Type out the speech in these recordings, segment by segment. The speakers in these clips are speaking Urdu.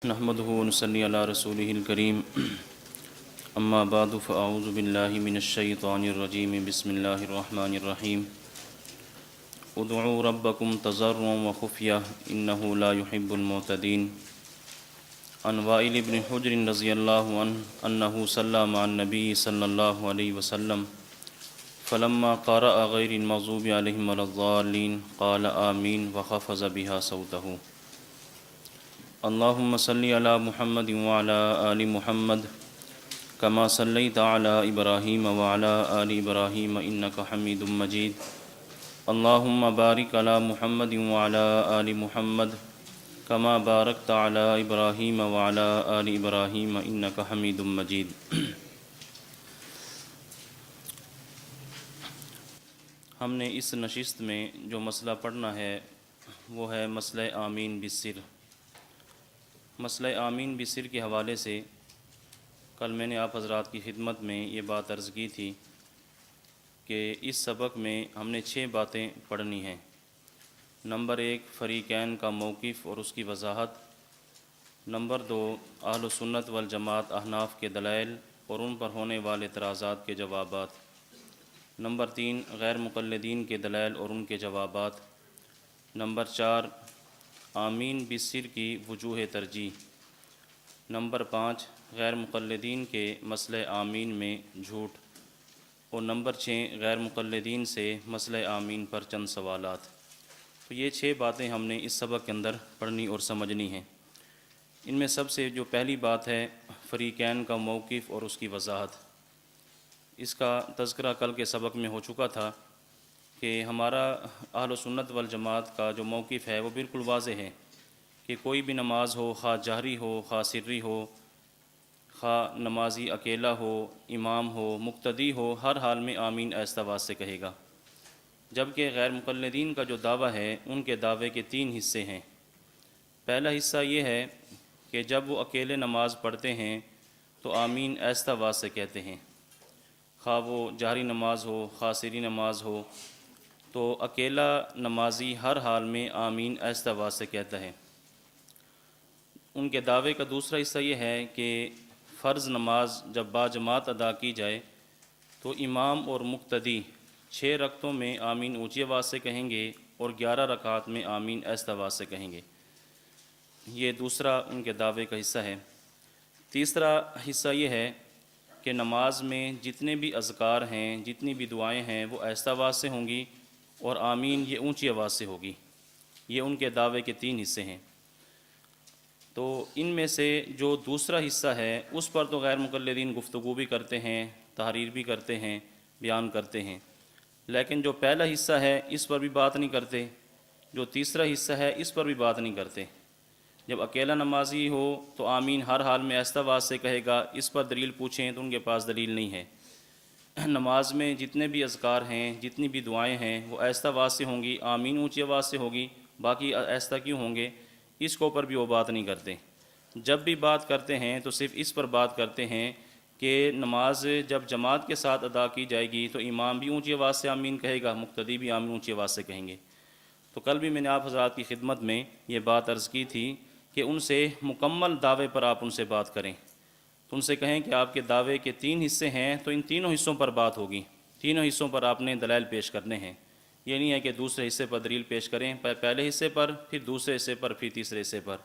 نحمده ونصلي على رسوله الكريم اما بعد فاعوذ بالله من الشيطان الرجيم بسم الله الرحمن الرحيم ادعوا ربكم تضرعا وخفية انه لا يحب المعتدين عن وائل بن حجر رضي الله عنه انه صلى مع النبي صلى الله عليه وسلم فلما قرأ غير المغضوب عليهم ولا الضالين قال آمين وخفض بها صوته اللهم صل على محمد وعلى آل محمد كما صليت على إبراهيم وعلى آل إبراهيم إنك حميد مجيد اللهم بارك على محمد وعلى آل محمد كما باركت على إبراهيم وعلى آل إبراهيم إنك حميد مجيد. ہم نے اس نشست میں جو مسئلہ پڑھنا ہے وہ ہے مسئلہ آمین بالسر. مسئلہ آمین بالسر کے حوالے سے کل میں نے آپ حضرات کی خدمت میں یہ بات عرض کی تھی کہ اس سبق میں ہم نے 6 باتیں پڑھنی ہیں. نمبر 1 فریقین کا موقف اور اس کی وضاحت. نمبر 2 اہل سنت والجماعت احناف کے دلائل اور ان پر ہونے والے اعتراضات کے جوابات. نمبر 3 غیر مقلدین کے دلائل اور ان کے جوابات. نمبر 4 آمین بالسر کی وجوہ ترجیح. نمبر 5 غیر مقلدین کے مسئلہ آمین میں جھوٹ. اور نمبر 6 غیر مقلدین سے مسئلہ آمین پر چند سوالات. تو یہ 6 باتیں ہم نے اس سبق کے اندر پڑھنی اور سمجھنی ہیں. ان میں سب سے جو پہلی بات ہے فریقین کا موقف اور اس کی وضاحت. اس کا تذکرہ کل کے سبق میں ہو چکا تھا کہ ہمارا اہل سنت والجماعت کا جو موقف ہے وہ بالکل واضح ہے کہ کوئی بھی نماز ہو، خواہ جہری ہو خواہ سری ہو، خواہ نمازی اکیلا ہو، امام ہو، مقتدی ہو، ہر حال میں آمین آہستہ آواز سے کہے گا. جبکہ غیر مقلدین کا جو دعویٰ ہے ان کے دعوے کے 3 حصے ہیں. پہلا حصہ یہ ہے کہ جب وہ اکیلے نماز پڑھتے ہیں تو آمین آہستہ آواز سے کہتے ہیں، خواہ وہ جہری نماز ہو خواہ سری نماز ہو، تو اکیلا نمازی ہر حال میں آمین آہستہ آواز سے کہتا ہے. ان کے دعوے کا دوسرا حصہ یہ ہے کہ فرض نماز جب باجماعت ادا کی جائے تو امام اور مقتدی 6 رکعتوں میں آمین اونچی آواز سے کہیں گے اور 11 رکعات میں آمین آہستہ آواز سے کہیں گے. یہ دوسرا ان کے دعوے کا حصہ ہے. تیسرا حصہ یہ ہے کہ نماز میں جتنے بھی اذکار ہیں، جتنی بھی دعائیں ہیں وہ آہستہ آواز سے ہوں گی اور آمین یہ اونچی آواز سے ہوگی. یہ ان کے دعوے کے 3 حصے ہیں. تو ان میں سے جو دوسرا حصہ ہے اس پر تو غیر مقلدین گفتگو بھی کرتے ہیں، تحریر بھی کرتے ہیں، بیان کرتے ہیں، لیکن جو پہلا حصہ ہے اس پر بھی بات نہیں کرتے. جو تیسرا حصہ ہے اس پر بھی بات نہیں کرتے. جب اکیلا نمازی ہو تو آمین ہر حال میں آہستہ آواز سے کہے گا. اس پر دلیل پوچھیں تو ان کے پاس دلیل نہیں ہے. نماز میں جتنے بھی اذکار ہیں، جتنی بھی دعائیں ہیں وہ آہستہ آواز سے ہوں گی، آمین اونچی آواز سے ہوگی. باقی آہستہ کیوں ہوں گے اس کے اوپر بھی وہ بات نہیں کرتے. جب بھی بات کرتے ہیں تو صرف اس پر بات کرتے ہیں کہ نماز جب جماعت کے ساتھ ادا کی جائے گی تو امام بھی اونچی آواز سے آمین کہے گا، مقتدی بھی آمین اونچی آواز سے کہیں گے. تو کل بھی میں نے آپ حضرات کی خدمت میں یہ بات عرض کی تھی کہ ان سے مکمل دعوے پر آپ ان سے بات کریں. تو ان سے کہیں کہ آپ کے دعوے کے 3 حصے ہیں تو ان تینوں حصوں پر بات ہوگی. تینوں حصوں پر آپ نے دلائل پیش کرنے ہیں. یہ نہیں ہے کہ دوسرے حصے پر دلیل پیش کریں، پہلے حصے پر، پھر دوسرے حصے پر، پھر تیسرے حصے پر.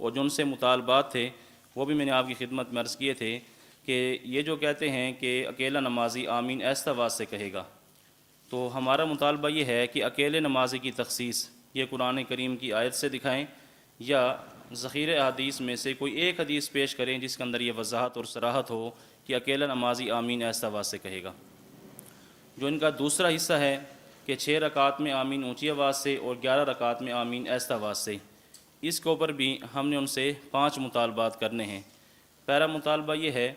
اور جو ان سے مطالبات تھے وہ بھی میں نے آپ کی خدمت میں عرض کیے تھے کہ یہ جو کہتے ہیں کہ اکیلا نمازی آمین آہستہ آواز سے کہے گا، تو ہمارا مطالبہ یہ ہے کہ اکیلے نمازی کی تخصیص یہ قرآن کریم کی آیت سے دکھائیں یا ذخیرہ احادیث میں سے کوئی ایک حدیث پیش کریں جس کے اندر یہ وضاحت اور صراحت ہو کہ اکیلا نمازی آمین آہستہ آواز سے کہے گا. جو ان کا دوسرا حصہ ہے کہ 6 رکعات میں آمین اونچی آواز سے اور 11 رکعات میں آمین آہستہ آواز سے، اس کے اوپر بھی ہم نے ان سے 5 مطالبات کرنے ہیں. پہلا مطالبہ یہ ہے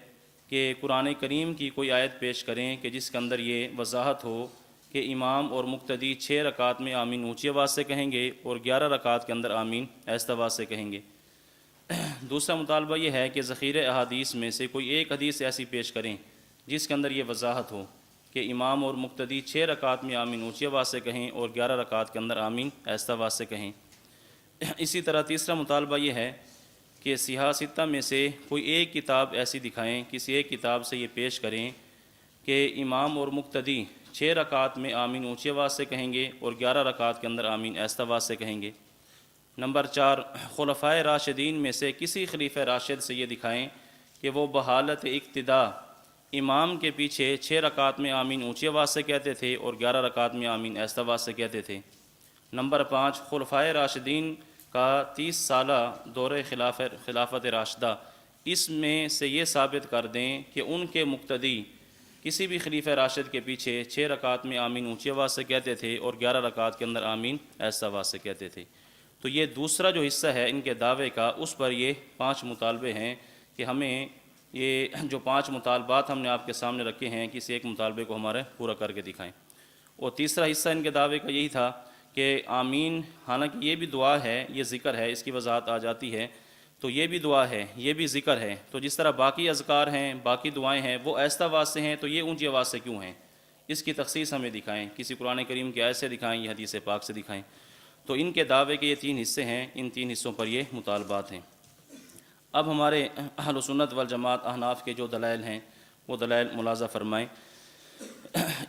کہ قرآن کریم کی کوئی آیت پیش کریں کہ جس کے اندر یہ وضاحت ہو کہ امام اور مقتدی 6 رکعات میں آمین اونچی آواز سے کہیں گے اور 11 رکعات کے اندر آمین آہستہ آواز سے کہیں گے. دوسرا مطالبہ یہ ہے کہ ذخیرہ احادیث میں سے کوئی ایک حدیث ایسی پیش کریں جس کے اندر یہ وضاحت ہو کہ امام اور مقتدی 6 رکعات میں آمین اونچی آواز سے کہیں اور 11 رکعات کے اندر آمین آہستہ آواز سے کہیں. اسی طرح تیسرا مطالبہ یہ ہے کہ سیاہ ستہ میں سے کوئی ایک کتاب ایسی دکھائیں، کسی ایک کتاب سے یہ پیش کریں کہ امام اور مقتدی 6 رکعت میں آمین اونچی آواز سے کہیں گے اور 11 رکعت کے اندر آمین آہستہ آواز سے کہیں گے۔ نمبر 4، خلفائے راشدین میں سے کسی خلیفہ راشد سے یہ دکھائیں کہ وہ بحالت اقتدا امام کے پیچھے 6 رکعت میں آمین اونچی آواز سے کہتے تھے اور 11 رکعت میں آمین آہستہ آواز سے کہتے تھے۔ نمبر 5، خلفائے راشدین کا 30 سالہ دور خلافت راشدہ، اس میں سے یہ ثابت کر دیں کہ ان کے مقتدی کسی بھی خلیفہ راشد کے پیچھے 6 رکعت میں آمین اونچی آواز سے کہتے تھے اور 11 رکعت کے اندر آمین آہستہ آواز سے کہتے تھے۔ تو یہ دوسرا جو حصہ ہے ان کے دعوے کا، اس پر یہ 5 مطالبے ہیں کہ ہمیں یہ جو 5 مطالبات ہم نے آپ کے سامنے رکھے ہیں، کسی ایک مطالبے کو ہمارے پورا کر کے دکھائیں۔ اور تیسرا حصہ ان کے دعوے کا یہی تھا کہ آمین، حالانکہ یہ بھی دعا ہے، یہ ذکر ہے، اس کی وضاحت آ جاتی ہے، تو یہ بھی دعا ہے، یہ بھی ذکر ہے، تو جس طرح باقی اذکار ہیں، باقی دعائیں ہیں، وہ آہستہ آواز سے ہیں، تو یہ اونچی آواز سے کیوں ہیں؟ اس کی تخصیص ہمیں دکھائیں، کسی قرآن کریم کی آیت سے دکھائیں یا حدیث پاک سے دکھائیں۔ تو ان کے دعوے کے یہ 3 حصے ہیں، ان 3 حصوں پر یہ مطالبات ہیں۔ اب ہمارے اہل سنت والجماعت احناف کے جو دلائل ہیں وہ دلائل ملاحظہ فرمائیں۔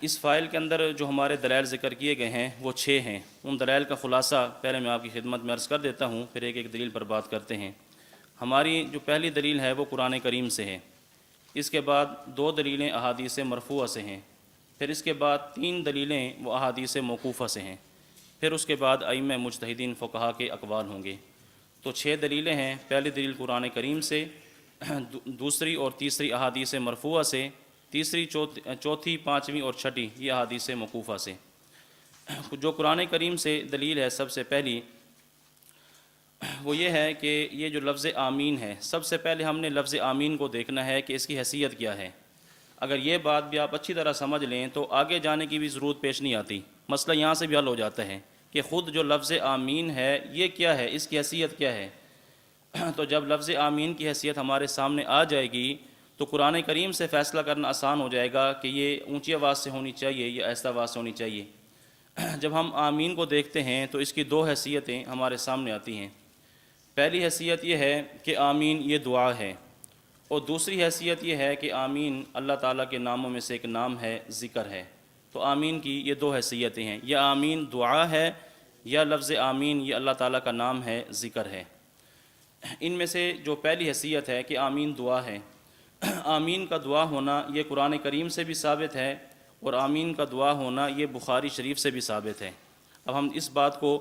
اس فائل کے اندر جو ہمارے دلائل ذکر کیے گئے ہیں وہ 6 ہیں۔ ان دلائل کا خلاصہ پہلے میں آپ کی خدمت میں عرض کر دیتا ہوں، پھر ایک ایک دلیل پر بات کرتے ہیں۔ ہماری جو پہلی دلیل ہے وہ قرآن کریم سے ہے، اس کے بعد 2 دلیلیں احادیث مرفوعہ سے ہیں، پھر اس کے بعد 3 دلیلیں وہ احادیث موقوفہ سے ہیں، پھر اس کے بعد ائمہ مجتہدین فقہا کے اقوال ہوں گے۔ تو 6 دلیلیں ہیں۔ پہلی دلیل قرآن کریم سے، دوسری اور تیسری احادیث مرفوعہ سے، تیسری، چوتھی، پانچویں اور چھٹی یہ احادیث موقوفہ سے۔ جو قرآن کریم سے دلیل ہے سب سے پہلی، وہ یہ ہے کہ یہ جو لفظ آمین ہے، سب سے پہلے ہم نے لفظ آمین کو دیکھنا ہے کہ اس کی حیثیت کیا ہے۔ اگر یہ بات بھی آپ اچھی طرح سمجھ لیں تو آگے جانے کی بھی ضرورت پیش نہیں آتی، مسئلہ یہاں سے بھی حل ہو جاتا ہے کہ خود جو لفظ آمین ہے یہ کیا ہے، اس کی حیثیت کیا ہے۔ تو جب لفظ آمین کی حیثیت ہمارے سامنے آ جائے گی تو قرآن کریم سے فیصلہ کرنا آسان ہو جائے گا کہ یہ اونچی آواز سے ہونی چاہیے یا آہستہ آواز سے ہونی چاہیے۔ جب ہم آمین کو دیکھتے ہیں تو اس کی 2 حیثیتیں ہمارے سامنے آتی ہیں۔ پہلی حیثیت یہ ہے کہ آمین یہ دعا ہے، اور دوسری حیثیت یہ ہے کہ آمین اللہ تعالیٰ کے ناموں میں سے ایک نام ہے، ذکر ہے۔ تو آمین کی یہ 2 حیثیتیں ہیں، یا آمین دعا ہے یا لفظ آمین یہ اللہ تعالیٰ کا نام ہے، ذکر ہے۔ ان میں سے جو پہلی حیثیت ہے کہ آمین دعا ہے، آمین کا دعا ہونا یہ قرآن کریم سے بھی ثابت ہے، اور آمین کا دعا ہونا یہ بخاری شریف سے بھی ثابت ہے۔ اب ہم اس بات کو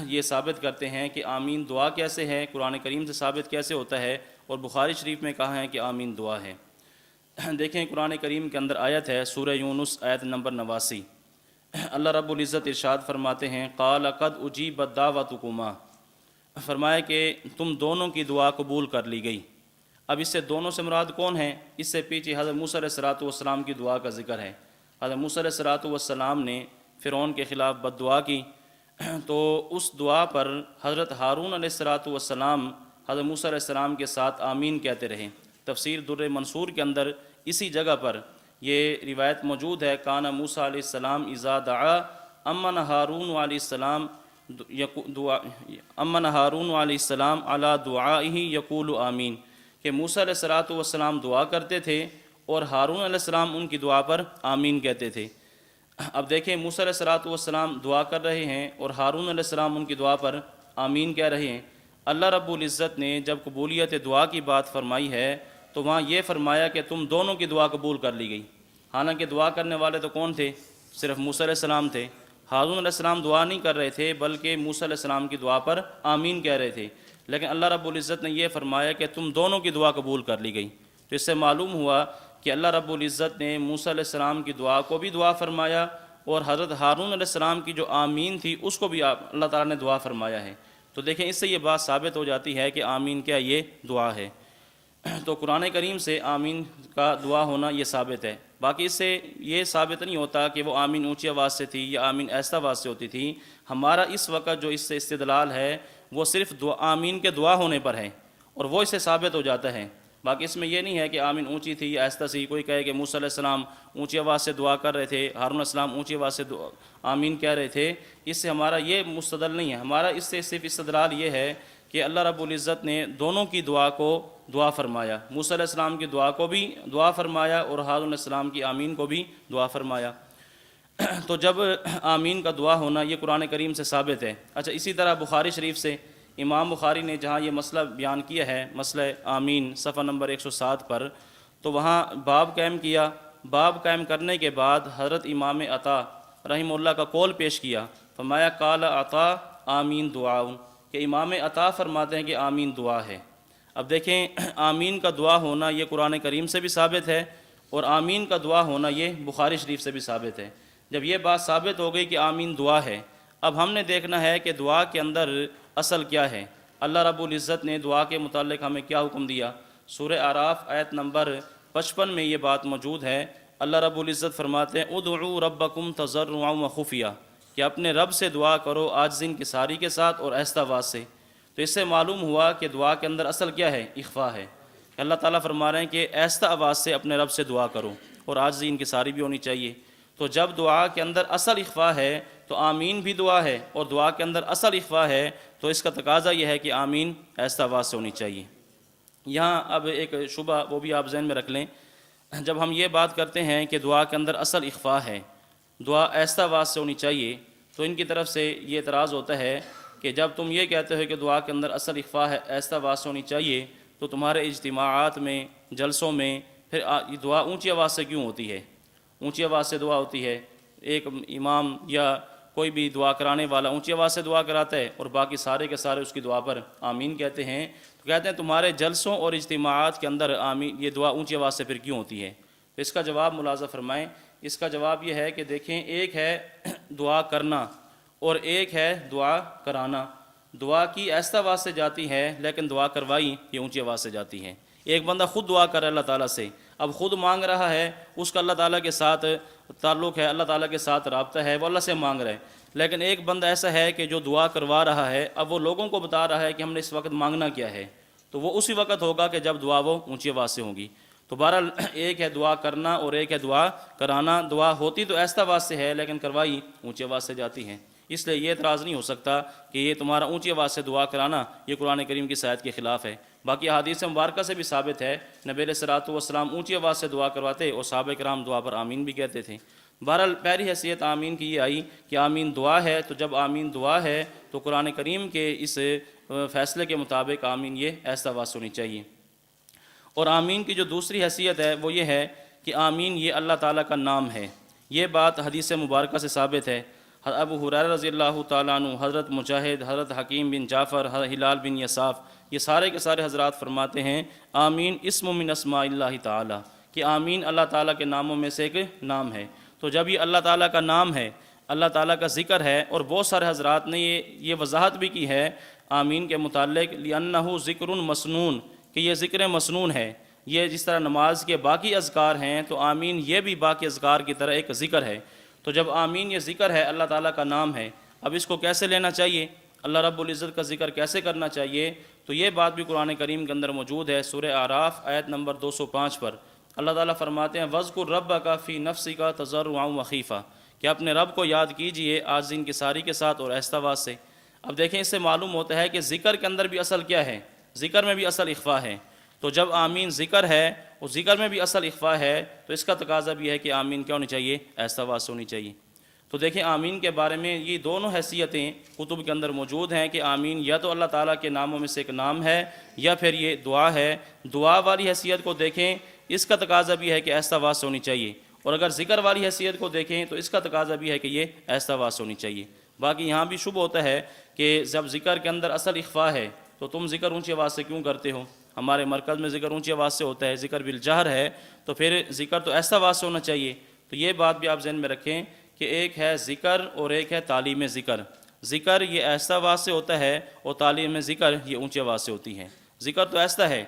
یہ ثابت کرتے ہیں کہ آمین دعا کیسے ہے، قرآن کریم سے ثابت کیسے ہوتا ہے، اور بخاری شریف میں کہا ہے کہ آمین دعا ہے۔ دیکھیں قرآن کریم کے اندر آیت ہے سورہ یونس آیت نمبر 89، اللہ رب العزت ارشاد فرماتے ہیں قال قد اجیبت دعوتکما، فرمایا کہ تم دونوں کی دعا قبول کر لی گئی۔ اب اس سے دونوں سے مراد کون ہیں؟ اس سے پیچھے حضرت موسیٰ علیہ السلام کی دعا کا ذکر ہے۔ حضرت موسیٰ علیہ السلام نے فرعون کے خلاف بد دعا کی، تو اس دعا پر حضرت ہارون علیہ السلام حضرت موسیٰ علیہ السلام کے ساتھ آمین کہتے رہے۔ تفسیر در منصور کے اندر اسی جگہ پر یہ روایت موجود ہے، کان موسیٰ علیہ السلام اذا دعا امن ہارون علیہ السلام علی دعائہ یقول آمین، کہ موسیٰ علیہ السلام دعا کرتے تھے اور ہارون علیہ السلام ان کی دعا پر آمین کہتے تھے۔ اب دیکھیں موسیٰ علیہ السلام دعا کر رہے ہیں اور ہارون علیہ السلام ان کی دعا پر آمین کہہ رہے ہیں۔ اللہ رب العزت نے جب قبولیت دعا کی بات فرمائی ہے تو وہاں یہ فرمایا کہ تم دونوں کی دعا قبول کر لی گئی، حالانکہ دعا کرنے والے تو کون تھے؟ صرف موسیٰ علیہ السلام تھے۔ ہارون علیہ السلام دعا نہیں کر رہے تھے بلکہ موسیٰ علیہ السلام کی دعا پر آمین کہہ رہے تھے، لیکن اللہ رب العزت نے یہ فرمایا کہ تم دونوں کی دعا قبول کر لی گئی۔ تو اس سے معلوم ہوا کہ اللہ رب العزت نے موسیٰ علیہ السلام کی دعا کو بھی دعا فرمایا، اور حضرت ہارون علیہ السلام کی جو آمین تھی اس کو بھی اللہ تعالیٰ نے دعا فرمایا ہے۔ تو دیکھیں اس سے یہ بات ثابت ہو جاتی ہے کہ آمین کیا یہ دعا ہے۔ تو قرآن کریم سے آمین کا دعا ہونا یہ ثابت ہے۔ باقی اس سے یہ ثابت نہیں ہوتا کہ وہ آمین اونچی آواز سے تھی یا آمین آہستہ آواز سے ہوتی تھی۔ ہمارا اس وقت جو اس سے استدلال ہے وہ صرف آمین کے دعا ہونے پر ہے، اور وہ اس سے ثابت ہو جاتا ہے۔ باقی اس میں یہ نہیں ہے کہ آمین اونچی تھی یا آہستہ سی۔ کوئی کہے کہ موسیٰ علیہ السلام اونچی آواز سے دعا کر رہے تھے، ہارون علیہ السلام اونچی آواز سے آمین کہہ رہے تھے، اس سے ہمارا یہ مستدل نہیں ہے۔ ہمارا اس سے صرف استدلال یہ ہے کہ اللہ رب العزت نے دونوں کی دعا کو دعا فرمایا، موسیٰ علیہ السلام کی دعا کو بھی دعا فرمایا اور ہارون علیہ السلام کی آمین کو بھی دعا فرمایا۔ تو جب آمین کا دعا ہونا یہ قرآن کریم سے ثابت ہے۔ اچھا، اسی طرح بخاری شریف سے امام بخاری نے جہاں یہ مسئلہ بیان کیا ہے، مسئلہ آمین، صفحہ نمبر 107 پر، تو وہاں باب قائم کیا۔ باب قائم کرنے کے بعد حضرت امام عطا رحمہ اللہ کا قول پیش کیا، فرمایا قال عطا آمین دعا، کہ امام عطا فرماتے ہیں کہ آمین دعا ہے۔ اب دیکھیں، آمین کا دعا ہونا یہ قرآن کریم سے بھی ثابت ہے، اور آمین کا دعا ہونا یہ بخاری شریف سے بھی ثابت ہے۔ جب یہ بات ثابت ہو گئی کہ آمین دعا ہے، اب ہم نے دیکھنا ہے کہ دعا کے اندر اصل کیا ہے۔ اللہ رب العزت نے دعا کے متعلق ہمیں کیا حکم دیا؟ سورہ اعراف آیت نمبر 55 میں یہ بات موجود ہے۔ اللہ رب العزت فرماتے ہیں ادعوا ربکم تضرعا وخفیہ، کہ اپنے رب سے دعا کرو عاجزی انکساری کے ساتھ اور آہستہ آواز سے۔ تو اس سے معلوم ہوا کہ دعا کے اندر اصل کیا ہے؟ اخفا ہے۔ اللہ تعالیٰ فرما رہے ہیں کہ آہستہ آواز سے اپنے رب سے دعا کرو، اور عاجزی انکساری بھی ہونی چاہیے۔ تو جب دعا کے اندر اصل اخفا ہے تو آمین بھی دعا ہے، اور دعا کے اندر اصل اخفا ہے تو اس کا تقاضا یہ ہے کہ آمین آہستہ آواز سے ہونی چاہیے۔ یہاں اب ایک شبہ وہ بھی آپ ذہن میں رکھ لیں، جب ہم یہ بات کرتے ہیں کہ دعا کے اندر اصل اخفا ہے، دعا آہستہ آواز سے ہونی چاہیے، تو ان کی طرف سے یہ اعتراض ہوتا ہے کہ جب تم یہ کہتے ہو کہ دعا کے اندر اصل اخفا ہے، آہستہ آواز سے ہونی چاہیے، تو تمہارے اجتماعات میں، جلسوں میں پھر دعا اونچی آواز سے کیوں ہوتی ہے؟ اونچی آواز سے دعا ہوتی ہے، ایک امام یا کوئی بھی دعا کرانے والا اونچی آواز سے دعا کراتا ہے اور باقی سارے کے سارے اس کی دعا پر آمین کہتے ہیں، تو کہتے ہیں تمہارے جلسوں اور اجتماعات کے اندر آمین یہ دعا اونچی آواز سے پھر کیوں ہوتی ہے؟ تو اس کا جواب ملاحظہ فرمائیں۔ اس کا جواب یہ ہے کہ دیکھیں، ایک ہے دعا کرنا اور ایک ہے دعا کرانا۔ دعا کی آہستہ آواز سے جاتی ہے، لیکن دعا کروائی یہ اونچی آواز سے جاتی ہے۔ ایک بندہ خود دعا کر رہا ہے اللہ تعالیٰ سے، اب خود مانگ رہا ہے، اس کا اللہ تعالیٰ کے ساتھ تعلق ہے، اللہ تعالیٰ کے ساتھ رابطہ ہے، وہ اللہ سے مانگ رہا ہے۔ لیکن ایک بندہ ایسا ہے کہ جو دعا کروا رہا ہے، اب وہ لوگوں کو بتا رہا ہے کہ ہم نے اس وقت مانگنا کیا ہے، تو وہ اسی وقت ہوگا کہ جب دعا وہ اونچی آواز سے ہوگی۔ تو بہرحال ایک ہے دعا کرنا اور ایک ہے دعا کرانا۔ دعا ہوتی تو آہستہ آواز سے ہے، لیکن کروائی اونچی آواز سے جاتی ہے۔ اس لیے یہ اعتراض نہیں ہو سکتا کہ یہ تمہارا اونچی آواز سے دعا کرانا یہ قرآن کریم کی آیت کے خلاف ہے۔ باقی احادیث مبارکہ سے بھی ثابت ہے، نبی علیہ الصلوۃ والسلام اونچی آواز سے دعا کرواتے اور صحابہ کرام دعا پر آمین بھی کہتے تھے۔ بہرحال پہلی حیثیت آمین کی یہ آئی کہ آمین دعا ہے، تو جب آمین دعا ہے تو قرآن کریم کے اس فیصلے کے مطابق آمین یہ آہستہ آواز سے ہونی چاہیے۔ اور آمین کی جو دوسری حیثیت ہے وہ یہ ہے کہ آمین یہ اللہ تعالیٰ کا نام ہے۔ یہ بات حدیث مبارکہ سے ثابت ہے۔ ابو ہریرہ رضی اللہ تعالیٰ عنہ، حضرت مجاہد، حضرت حکیم بن جعفر، ہلال بن یصاف، یہ سارے کے سارے حضرات فرماتے ہیں آمین اسم من اسماء اللہ تعالیٰ، کہ آمین اللہ تعالیٰ کے ناموں میں سے ایک نام ہے۔ تو جب یہ اللہ تعالیٰ کا نام ہے، اللہ تعالیٰ کا ذکر ہے، اور بہت سارے حضرات نے یہ وضاحت بھی کی ہے آمین کے متعلق، لِأَنَّهُ ذِكْرٌ مَسْنُون، کہ یہ ذکر مسنون ہے۔ یہ جس طرح نماز کے باقی اذکار ہیں تو آمین یہ بھی باقی اذکار کی طرح ایک ذکر ہے۔ تو جب آمین یہ ذکر ہے، اللہ تعالیٰ کا نام ہے، اب اس کو کیسے لینا چاہیے، اللہ رب العزت کا ذکر کیسے کرنا چاہیے، تو یہ بات بھی قرآن کریم کے اندر موجود ہے۔ سورہ اعراف آیت نمبر 205 پر اللہ تعالیٰ فرماتے ہیں وَاذْكُرْ رَبَّكَ فِي نَفْسِكَ تَضَرُّعًا وَخِيفَةً، کہ اپنے رب کو یاد کیجئے عاجزی انکساری کے ساتھ اور آہستہ آواز سے۔ اب دیکھیں، اس سے معلوم ہوتا ہے کہ ذکر کے اندر بھی اصل کیا ہے، ذکر میں بھی اصل اخفا ہے۔ تو جب آمین ذکر ہے اور ذکر میں بھی اصل اخفا ہے، تو اس کا تقاضا بھی ہے کہ آمین کیا ہونی چاہیے، آہستہ آواز سے ہونی چاہیے۔ تو دیکھیں، آمین کے بارے میں یہ دونوں حیثیتیں کتب کے اندر موجود ہیں کہ آمین یا تو اللہ تعالیٰ کے ناموں میں سے ایک نام ہے یا پھر یہ دعا ہے۔ دعا والی حیثیت کو دیکھیں، اس کا تقاضا بھی ہے کہ آہستہ آواز سے ہونی چاہیے، اور اگر ذکر والی حیثیت کو دیکھیں تو اس کا تقاضا بھی ہے کہ یہ آہستہ آواز سے ہونی چاہیے۔ باقی یہاں بھی شبہ ہوتا ہے کہ جب ذکر کے اندر اصل اخفا ہے تو تم ذکر اونچی آواز سے کیوں کرتے ہو؟ ہمارے مرکز میں ذکر اونچی آواز سے ہوتا ہے، ذکر بالجہر ہے، تو پھر ذکر تو آہستہ آواز سے ہونا چاہیے۔ تو یہ بات بھی آپ ذہن میں رکھیں کہ ایک ہے ذکر اور ایک ہے تعلیم ذکر۔ ذکر یہ آہستہ آواز سے ہوتا ہے اور تعلیم ذکر یہ اونچی آواز سے ہوتی ہے۔ ذکر تو آہستہ ہے،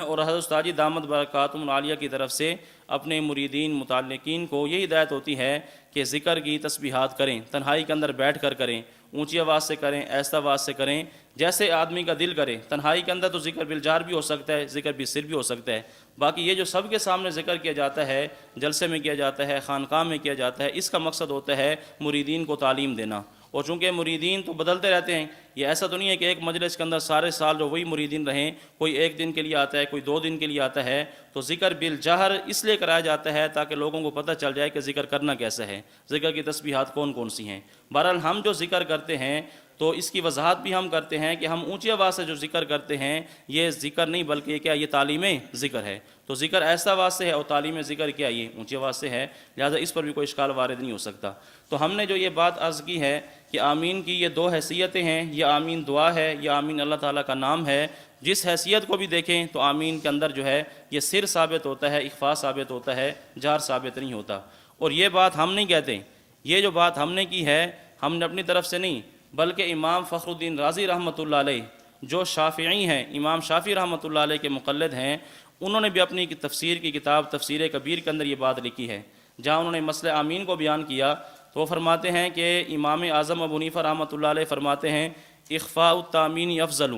اور حضرت استاد جی دامت برکاتہم العالیہ کی طرف سے اپنے مریدین متعلقین کو یہ ہدایت ہوتی ہے کہ ذکر کی تسبیحات کریں، تنہائی کے اندر بیٹھ کر کریں، اونچی آواز سے کریں، آہستہ آواز سے کریں، جیسے آدمی کا دل کرے۔ تنہائی کے اندر تو ذکر بالجہر بھی ہو سکتا ہے، ذکر بالسر بھی ہو سکتا ہے۔ باقی یہ جو سب کے سامنے ذکر کیا جاتا ہے، جلسے میں کیا جاتا ہے، خانقاہ میں کیا جاتا ہے، اس کا مقصد ہوتا ہے مریدین کو تعلیم دینا، اور چونکہ مریدین تو بدلتے رہتے ہیں، یہ ایسا تو نہیں ہے کہ ایک مجلس کے اندر سارے سال جو وہی مریدین رہیں، کوئی ایک دن کے لیے آتا ہے، کوئی 2 دن کے لیے آتا ہے۔ تو ذکر بالجہر اس لیے کرایا جاتا ہے تاکہ لوگوں کو پتہ چل جائے کہ ذکر کرنا کیسا ہے، ذکر کی تسبیحات کون کون سی ہیں۔ بہرحال ہم جو ذکر کرتے ہیں تو اس کی وضاحت بھی ہم کرتے ہیں کہ ہم اونچی آواز سے جو ذکر کرتے ہیں یہ ذکر نہیں بلکہ کیا یہ تعلیم ذکر ہے۔ تو ذکر ایسا آواز سے ہے اور تعلیم ذکر کیا یہ اونچی آواز سے ہے، لہٰذا اس پر بھی کوئی اشکال وارد نہیں ہو سکتا۔ تو ہم نے جو یہ بات عرض کی ہے کہ آمین کی یہ 2 حیثیتیں ہیں، یہ آمین دعا ہے، یہ آمین اللہ تعالیٰ کا نام ہے۔ جس حیثیت کو بھی دیکھیں تو آمین کے اندر جو ہے یہ سر ثابت ہوتا ہے، اخفاء ثابت ہوتا ہے، جہر ثابت نہیں ہوتا۔ اور یہ بات ہم نہیں کہتے، یہ جو بات ہم نے کی ہے ہم نے اپنی طرف سے نہیں، بلکہ امام فخر الدین رازی رحمۃ اللہ علیہ جو شافعی ہیں، امام شافعی رحمۃ اللہ علیہ کے مقلد ہیں، انہوں نے بھی اپنی تفسیر کی کتاب تفسیر کبیر کے اندر یہ بات لکھی ہے، جہاں انہوں نے مسئلہ آمین کو بیان کیا تو وہ فرماتے ہیں کہ امام اعظم ابو حنیفہ رحمۃ اللہ علیہ فرماتے ہیں اخفاء التامین افضل،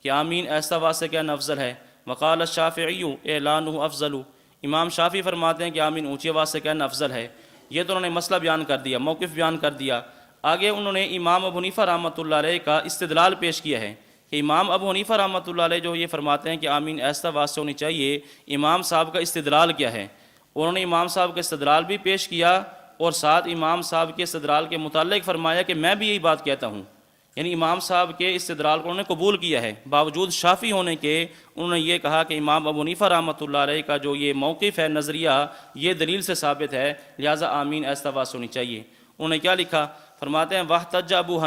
کہ آمین ایسا آواز سے کہنا افضل ہے۔ وقال الشافعی اعلانہ افضل، امام شافعی فرماتے ہیں کہ آمین اونچی آواز سے کہنا افضل ہے۔ یہ تو انہوں نے مسئلہ بیان کر دیا، موقف بیان کر دیا۔ آگے انہوں نے امام ابو حنیفہ رحمۃ اللہ علیہ کا استدلال پیش کیا ہے کہ امام ابو حنیفہ رحمۃ اللہ علیہ جو یہ فرماتے ہیں کہ آمین ایسا آواز سے ہونی چاہیے، امام صاحب کا استدلال کیا ہے۔ انہوں نے امام صاحب کا استدلال بھی پیش کیا اور ساتھ امام صاحب کے استدلال کے متعلق فرمایا کہ میں بھی یہی بات کہتا ہوں، یعنی امام صاحب کے استدلال کو انہوں نے قبول کیا ہے، باوجود شافعی ہونے کے انہوں نے یہ کہا کہ امام ابو حنیفہ رحمۃ اللہ علیہ کا جو یہ موقف ہے، نظریہ، یہ دلیل سے ثابت ہے، لہٰذا آمین ایسا آواز سے ہونی چاہیے۔ انہوں نے کیا لکھا، فرماتے ہیں واحتج ابو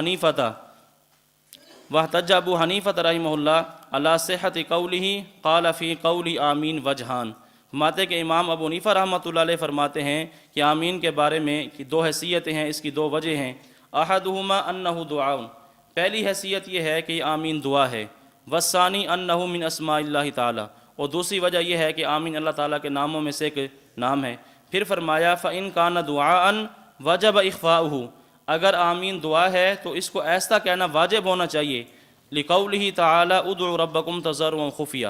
حنیفہ رحمہ اللہ علی صحت قولہ قال فی قول آمین وجہان، فرماتے کہ امام ابو حنیفہ رحمۃ اللہ علیہ فرماتے ہیں کہ آمین کے بارے میں کہ 2 حیثیتیں ہیں، اس کی 2 وجہ ہیں۔ احدہما انہ دعاء، پہلی حیثیت یہ ہے کہ یہ آمین دعا ہے، والثانی انہ من اسماء اللہ تعالی، اور دوسری وجہ یہ ہے کہ آمین اللہ تعالیٰ کے ناموں میں سے ایک نام ہے۔ پھر فرمایا فإن کان دعاء وجب اخفاؤہ، اگر آمین دعا ہے تو اس کو ایسا کہنا واجب ہونا چاہیے، لقولہ تعالی ادعوا ربکم تضرعا خفیہ،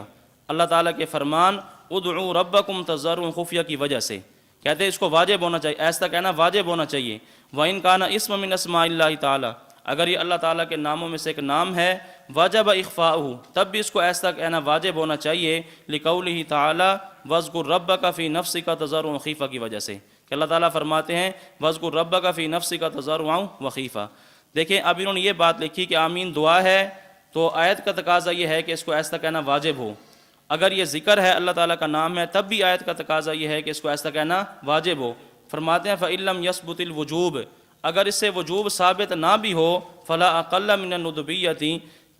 اللہ تعالیٰ کے فرمان ادعوا ربکم تضرعا خفیہ کی وجہ سے کہتے ہیں اس کو واجب ہونا چاہیے، ایسا کہنا واجب ہونا چاہیے۔ وإن کان اسم من اسماء اللہ تعالی، اگر یہ اللہ تعالیٰ کے ناموں میں سے ایک نام ہے، وجب اخفاؤہ، تب بھی اس کو ایسا کہنا واجب ہونا چاہیے، لقولہ تعالی واذکر ربک فی نفسک تضرعا خیفہ کی وجہ سے، کہ اللہ تعالیٰ فرماتے ہیں واذکر ربک فی نفسک تضرعا وخیفہ۔ دیکھیں اب انہوں نے یہ بات لکھی کہ آمین دعا ہے تو آیت کا تقاضا یہ ہے کہ اس کو ایسا کہنا واجب ہو، اگر یہ ذکر ہے اللہ تعالیٰ کا نام ہے تب بھی آیت کا تقاضا یہ ہے کہ اس کو ایسا کہنا واجب ہو۔ فرماتے ہیں فإن لم يثبت الوجوب، اگر اس سے وجوب ثابت نہ بھی ہو، فلا اقل من الندبیۃ،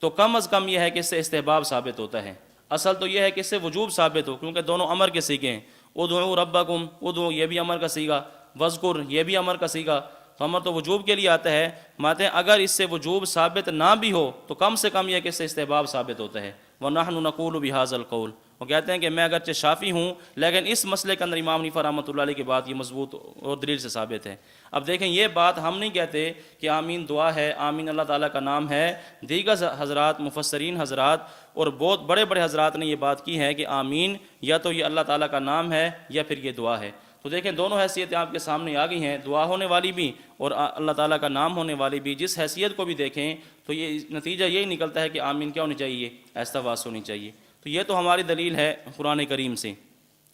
تو کم از کم یہ ہے کہ اس سے استحباب ثابت ہوتا ہے۔ اصل تو یہ ہے کہ اس سے وجوب ثابت ہو، کیونکہ دونوں امر کے صیغے ہیں، ادعوا ربکم، ادعوا یہ بھی امر کا صیغہ، واذکر یہ بھی امر کا صیغہ، تو امر تو وجوب کے لیے آتا ہے۔ ماتے ہیں اگر اس سے وجوب ثابت نہ بھی ہو تو کم سے کم یہ کہ اس سے استحباب ثابت ہوتا ہے۔ وَنَحْنُ نَقُولُ بِهَذَا الْقَوْلِ، وہ کہتے ہیں کہ میں اگرچہ شافعی ہوں لیکن اس مسئلے کے اندر امام حنیفہ رحمۃ اللہ علیہ کی بات یہ مضبوط اور دلیل سے ثابت ہے۔ اب دیکھیں یہ بات ہم نہیں کہتے کہ آمین دعا ہے، آمین اللہ تعالیٰ کا نام ہے، دیگر حضرات مفسرین حضرات اور بہت بڑے بڑے حضرات نے یہ بات کی ہے کہ آمین یا تو یہ اللہ تعالیٰ کا نام ہے یا پھر یہ دعا ہے۔ تو دیکھیں دونوں حیثیتیں آپ کے سامنے آ گئی ہیں، دعا ہونے والی بھی اور اللہ تعالیٰ کا نام ہونے والی بھی، جس حیثیت کو بھی دیکھیں تو یہ نتیجہ یہی نکلتا ہے کہ آمین کیا ہونی چاہیے، ایسا آواز ہونی چاہیے۔ تو یہ تو ہماری دلیل ہے قرآن کریم سے۔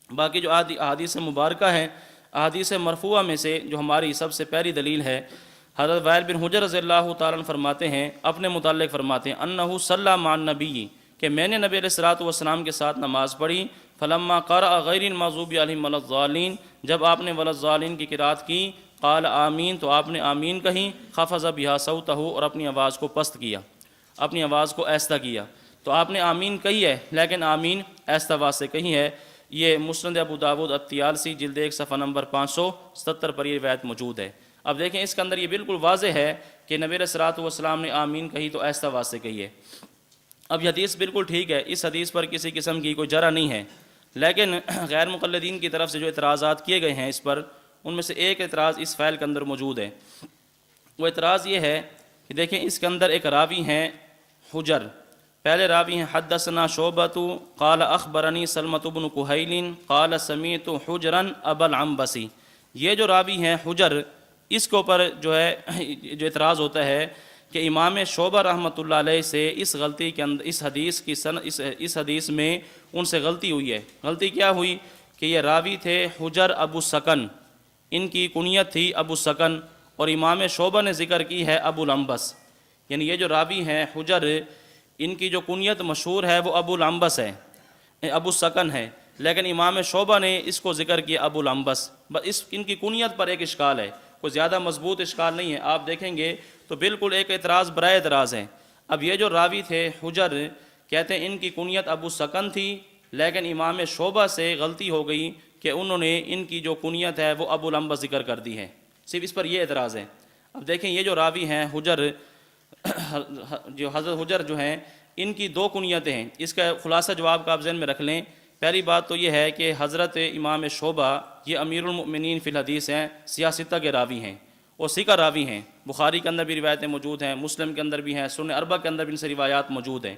باقی جو احادیث مبارکہ ہیں، احادیث مرفوعہ میں سے جو ہماری سب سے پہلی دلیل ہے، حضرت وائل بن حجر رضی اللہ تعالیٰ عنہ فرماتے ہیں، اپنے متعلق فرماتے ہیں انہ صلی مع النبی، کہ میں نے نبی علیہ الصلوۃ والسلام کے ساتھ نماز پڑھی، فلما قرأ غیر المغضوب علیہم ولا الضالین، جب آپ نے ولا الضالین کی قرأت کی، قال آمین، تو آپ نے آمین کہی، خفض بہا صوتہ، اور اپنی آواز کو پست کیا، اپنی آواز کو ایستا کیا۔ تو آپ نے آمین کہی ہے لیکن آمین ایستا آواز سے کہی ہے۔ یہ مسند ابو داود الطیالسی جلد 1 صفحہ نمبر 577 پر یہ روایت موجود ہے۔ اب دیکھیں اس کے اندر یہ بالکل واضح ہے کہ نبی علیہ الصلوۃ والسلام نے آمین کہی تو ایستا آواز سے کہی ہے۔ اب یہ حدیث بالکل ٹھیک ہے، اس حدیث پر کسی قسم کی کوئی جرح نہیں ہے، لیکن غیر مقلدین کی طرف سے جو اعتراضات کیے گئے ہیں اس پر، ان میں سے ایک اعتراض اس فعل کے اندر موجود ہے۔ وہ اعتراض یہ ہے کہ دیکھیں اس کے اندر ایک راوی ہیں حجر، پہلے راوی ہیں حدثنا شعبۃ قال اخبرنی سلمۃ بن کہیل قال سمعت حجرا ابا العنبسی۔ یہ جو راوی ہیں حجر، اس کے اوپر جو ہے جو اعتراض ہوتا ہے کہ امام شعبہ رحمۃ اللہ علیہ سے اس غلطی کے اندر اس حدیث میں ان سے غلطی ہوئی ہے۔ غلطی کیا ہوئی کہ یہ راوی تھے حجر ابو سکن، ان کی کنیت تھی ابو سکن، اور امام شعبہ نے ذکر کی ہے ابو الانبس، یعنی یہ جو راوی ہیں حجر، ان کی جو کنیت مشہور ہے وہ ابو الانبس ہے، ابو سکن ہے، لیکن امام شعبہ نے اس کو ذکر کیا ابو الانبس۔ بس ان کی کنیت پر ایک اشکال ہے، کوئی زیادہ مضبوط اشکال نہیں ہے، آپ دیکھیں گے تو بالکل ایک اعتراض برائے اعتراض ہے۔ اب یہ جو راوی تھے حجر، کہتے ہیں ان کی کنیت ابو سکن تھی، لیکن امام شعبہ سے غلطی ہو گئی کہ انہوں نے ان کی جو کنیت ہے وہ ابو الانبس ذکر کر دی ہے، صرف اس پر یہ اعتراض ہے۔ اب دیکھیں یہ جو راوی ہیں حجر، جو حضرت حجر جو ہیں، ان کی دو کنیتیں ہیں۔ اس کا خلاصہ جواب کا آپ ذہن میں رکھ لیں۔ پہلی بات تو یہ ہے کہ حضرت امام شعبہ یہ امیر المؤمنین فی الحدیث ہیں، سیاستہ کے راوی ہیں اور ثقہ راوی ہیں، بخاری کے اندر بھی روایتیں موجود ہیں، مسلم کے اندر بھی ہیں، سنن اربع کے اندر بھی ان سے روایات موجود ہیں۔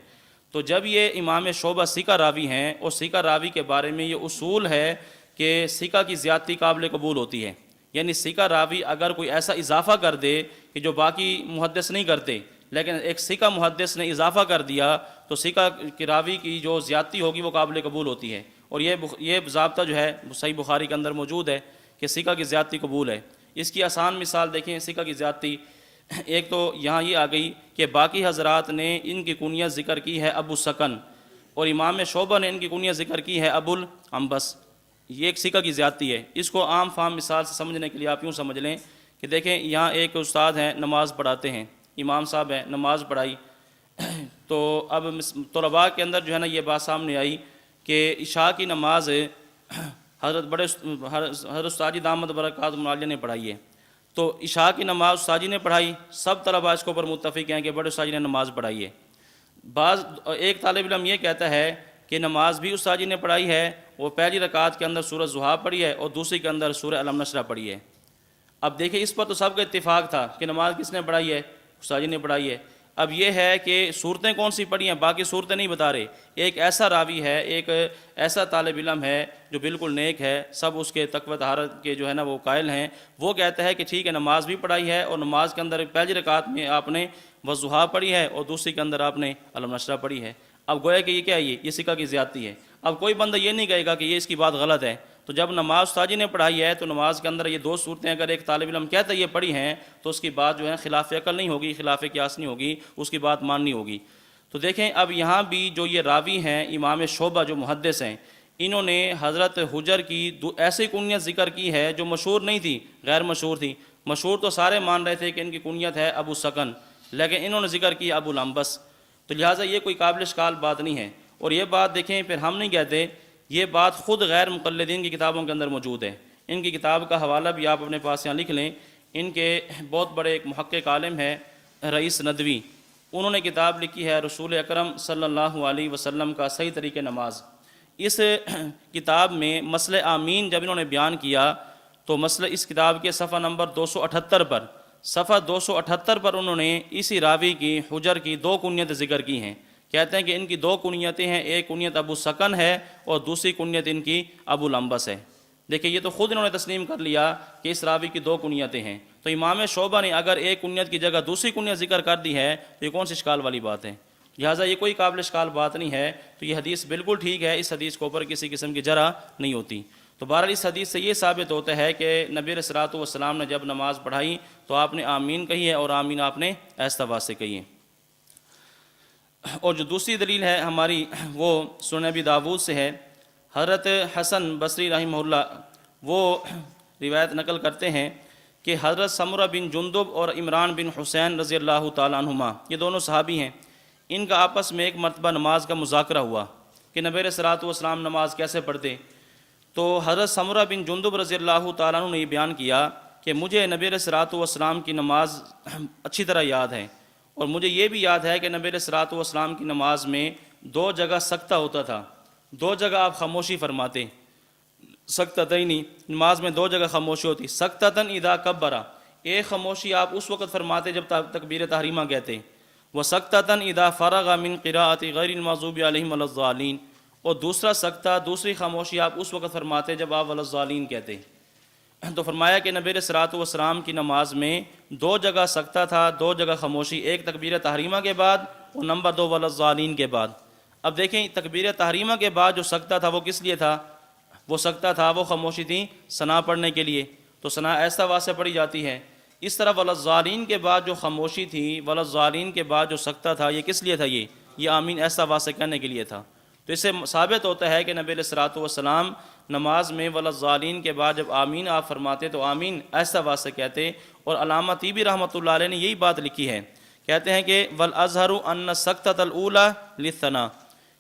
تو جب یہ امام شعبہ ثقہ راوی ہیں اور ثقہ راوی کے بارے میں یہ اصول ہے کہ ثقہ کی زیادتی قابل قبول ہوتی ہے، یعنی ثقہ راوی اگر کوئی ایسا اضافہ کر دے کہ جو باقی محدث نہیں کرتے، لیکن ایک ثقہ محدث نے اضافہ کر دیا تو ثقہ کی راوی کی جو زیادتی ہوگی وہ قابل قبول ہوتی ہے، اور یہ ضابطہ جو ہے صحیح بخاری کے اندر موجود ہے کہ ثقہ کی زیادتی قبول ہے۔ اس کی آسان مثال دیکھیں ثقہ کی زیادتی، ایک تو یہاں یہ آ گئی کہ باقی حضرات نے ان کی کنیت ذکر کی ہے ابو سکن، اور امام شعبہ نے ان کی کنیت ذکر کی ہے ابو الانبس، یہ ایک ثقہ کی زیادتی ہے۔ اس کو عام فہم مثال سے سمجھنے کے لیے آپ یوں سمجھ لیں کہ دیکھیں یہاں ایک استاد ہیں نماز پڑھاتے ہیں، امام صاحب ہیں، نماز پڑھائی، تو اب طلباء کے اندر جو ہے نا یہ بات سامنے آئی کہ عشاء کی نماز حضرت استاد جی دامت برکاتہم العالیہ نے پڑھائی ہے، تو عشاء کی نماز استاد جی نے پڑھائی، سب طلباء اس کے اوپر متفق ہیں کہ بڑے استاد جی نے نماز پڑھائی ہے۔ ایک طالب علم یہ کہتا ہے کہ نماز بھی استاد جی نے پڑھائی ہے، وہ پہلی رکعت کے اندر سورہ ضحیٰ پڑھی ہے اور دوسری کے اندر سورہ الم نشرح پڑھی ہے۔ اب دیکھیں اس پر تو سب کا اتفاق تھا کہ نماز کس نے پڑھائی ہے، استاد جی نے پڑھائی ہے۔ اب یہ ہے کہ صورتیں کون سی پڑھی ہیں، باقی صورتیں نہیں بتا رہے۔ ایک ایسا راوی ہے، ایک ایسا طالب علم ہے جو بالکل نیک ہے، سب اس کے تقوی طہارت کے جو ہے نا وہ قائل ہیں، وہ کہتا ہے کہ ٹھیک ہے نماز بھی پڑھائی ہے، اور نماز کے اندر پہلی رکعت میں آپ نے والضحیٰ پڑھی ہے اور دوسری کے اندر آپ نے الم نشرح پڑھی ہے۔ اب گویا کہ یہ کیا ہے، یہ ثقہ کی زیادتی ہے۔ اب کوئی بندہ یہ نہیں کہے گا کہ یہ اس کی بات غلط ہے، تو جب نماز استاد جی نے پڑھائی ہے تو نماز کے اندر یہ دو صورتیں اگر ایک طالب علم کہتا ہے یہ پڑھی ہیں تو اس کی بات جو ہے خلاف عقل نہیں ہوگی، خلاف قیاس نہیں ہوگی، اس کی بات ماننی ہوگی۔ تو دیکھیں اب یہاں بھی جو یہ راوی ہیں امام شعبہ جو محدث ہیں، انہوں نے حضرت حجر کی ایسی کنیت ذکر کی ہے جو مشہور نہیں تھی، غیر مشہور تھی۔ مشہور تو سارے مان رہے تھے کہ ان کی کنیت ہے ابو سکن، لیکن انہوں نے ذکر کی ابو الانبس، تو لہٰذا یہ کوئی قابل اشکال بات نہیں ہے۔ اور یہ بات دیکھیں پھر ہم نہیں کہتے، یہ بات خود غیر مقلدین کی کتابوں کے اندر موجود ہے۔ ان کی کتاب کا حوالہ بھی آپ اپنے پاس یہاں لکھ لیں۔ ان کے بہت بڑے ایک محقق عالم ہے رئیس ندوی، انہوں نے کتاب لکھی ہے رسول اکرم صلی اللہ علیہ وسلم کا صحیح طریقہ نماز۔ اس کتاب میں مسئلہ آمین جب انہوں نے بیان کیا تو مسئلہ اس کتاب کے صفحہ نمبر 278 پر، صفحہ 278 پر انہوں نے اسی راوی کی حجر کی دو کنیت ذکر کی ہیں۔ کہتے ہیں کہ ان کی دو کنیتیں ہیں، ایک کنیت ابو سکن ہے اور دوسری کنیت ان کی ابو الانبس ہے۔ دیکھیں یہ تو خود انہوں نے تسلیم کر لیا کہ اس راوی کی دو کنیتیں ہیں، تو امام شعبہ نے اگر ایک کنیت کی جگہ دوسری کنیت ذکر کر دی ہے تو یہ کون سی اشکال والی بات ہے؟ لہٰذا یہ کوئی قابل اشکال بات نہیں ہے، تو یہ حدیث بالکل ٹھیک ہے، اس حدیث کے اوپر کسی قسم کی جرح نہیں ہوتی۔ تو بہرحال اس حدیث سے یہ ثابت ہوتا ہے کہ نبی علیہ الصلوۃ والسلام نے جب نماز پڑھائی تو آپ نے آمین کہی ہے، اور آمین آپ نے آہستہ آواز سے کہی ہے۔ اور جو دوسری دلیل ہے ہماری وہ سنن ابی داؤد سے ہے۔ حضرت حسن بصری رحمہ اللہ وہ روایت نقل کرتے ہیں کہ حضرت سمرہ بن جندب اور عمران بن حسین رضی اللہ تعالیٰ عنہما، یہ دونوں صحابی ہیں، ان کا آپس میں ایک مرتبہ نماز کا مذاکرہ ہوا کہ نبی علیہ الصلوۃ والسلام نماز کیسے پڑھتے، تو حضرت سمرہ بن جندب رضی اللہ تعالیٰ عنہ نے یہ بیان کیا کہ مجھے نبی علیہ الصلوۃ والسلام کی نماز اچھی طرح یاد ہے، اور مجھے یہ بھی یاد ہے کہ نبی علیہ الصلوۃ والسلام کی نماز میں دو جگہ سکتہ ہوتا تھا، دو جگہ آپ خاموشی فرماتے، سکتتین، نماز میں دو جگہ خاموشی ہوتی، سکتتن اذا کبرا، ایک خاموشی آپ اس وقت فرماتے جب تکبیر تحریمہ کہتے، وسکتتن اذا فرغ من قراءۃ غیر المغضوب علیہم ولا الضالین، اور دوسرا سکتہ دوسری خاموشی آپ اس وقت فرماتے جب آپ ولا الضالین کہتے۔ تو فرمایا کہ نبی علیہ الصلوۃ والسلام کی نماز میں 2 جگہ سکتہ تھا، 2 جگہ خاموشی، ایک تکبیر تحریمہ کے بعد اور نمبر 2 وللضالین کے بعد۔ اب دیکھیں تکبیر تحریمہ کے بعد جو سکتہ تھا وہ کس لیے تھا؟ وہ سکتہ تھا، وہ خاموشی تھی ثنا پڑھنے کے لیے، تو ثنا ایسا واسطے پڑھی جاتی ہے۔ اس طرح وللضالین کے بعد جو خاموشی تھی، وللضالین کے بعد جو سکتہ تھا، یہ کس لیے تھا؟ یہ آمین ایسا واسطے کہنے کے لیے تھا۔ تو اس سے ثابت ہوتا ہے کہ نبی علیہ الصلوۃ والسلام نماز میں وللضالین کے بعد جب آمین آپ فرماتے تو آمین ایسا واسطے کہتے۔ اور علامہ طیبی رحمۃ اللہ علیہ نے یہی بات لکھی ہے، کہتے ہیں کہ والازہر ان السکتۃ الاولی للثنا،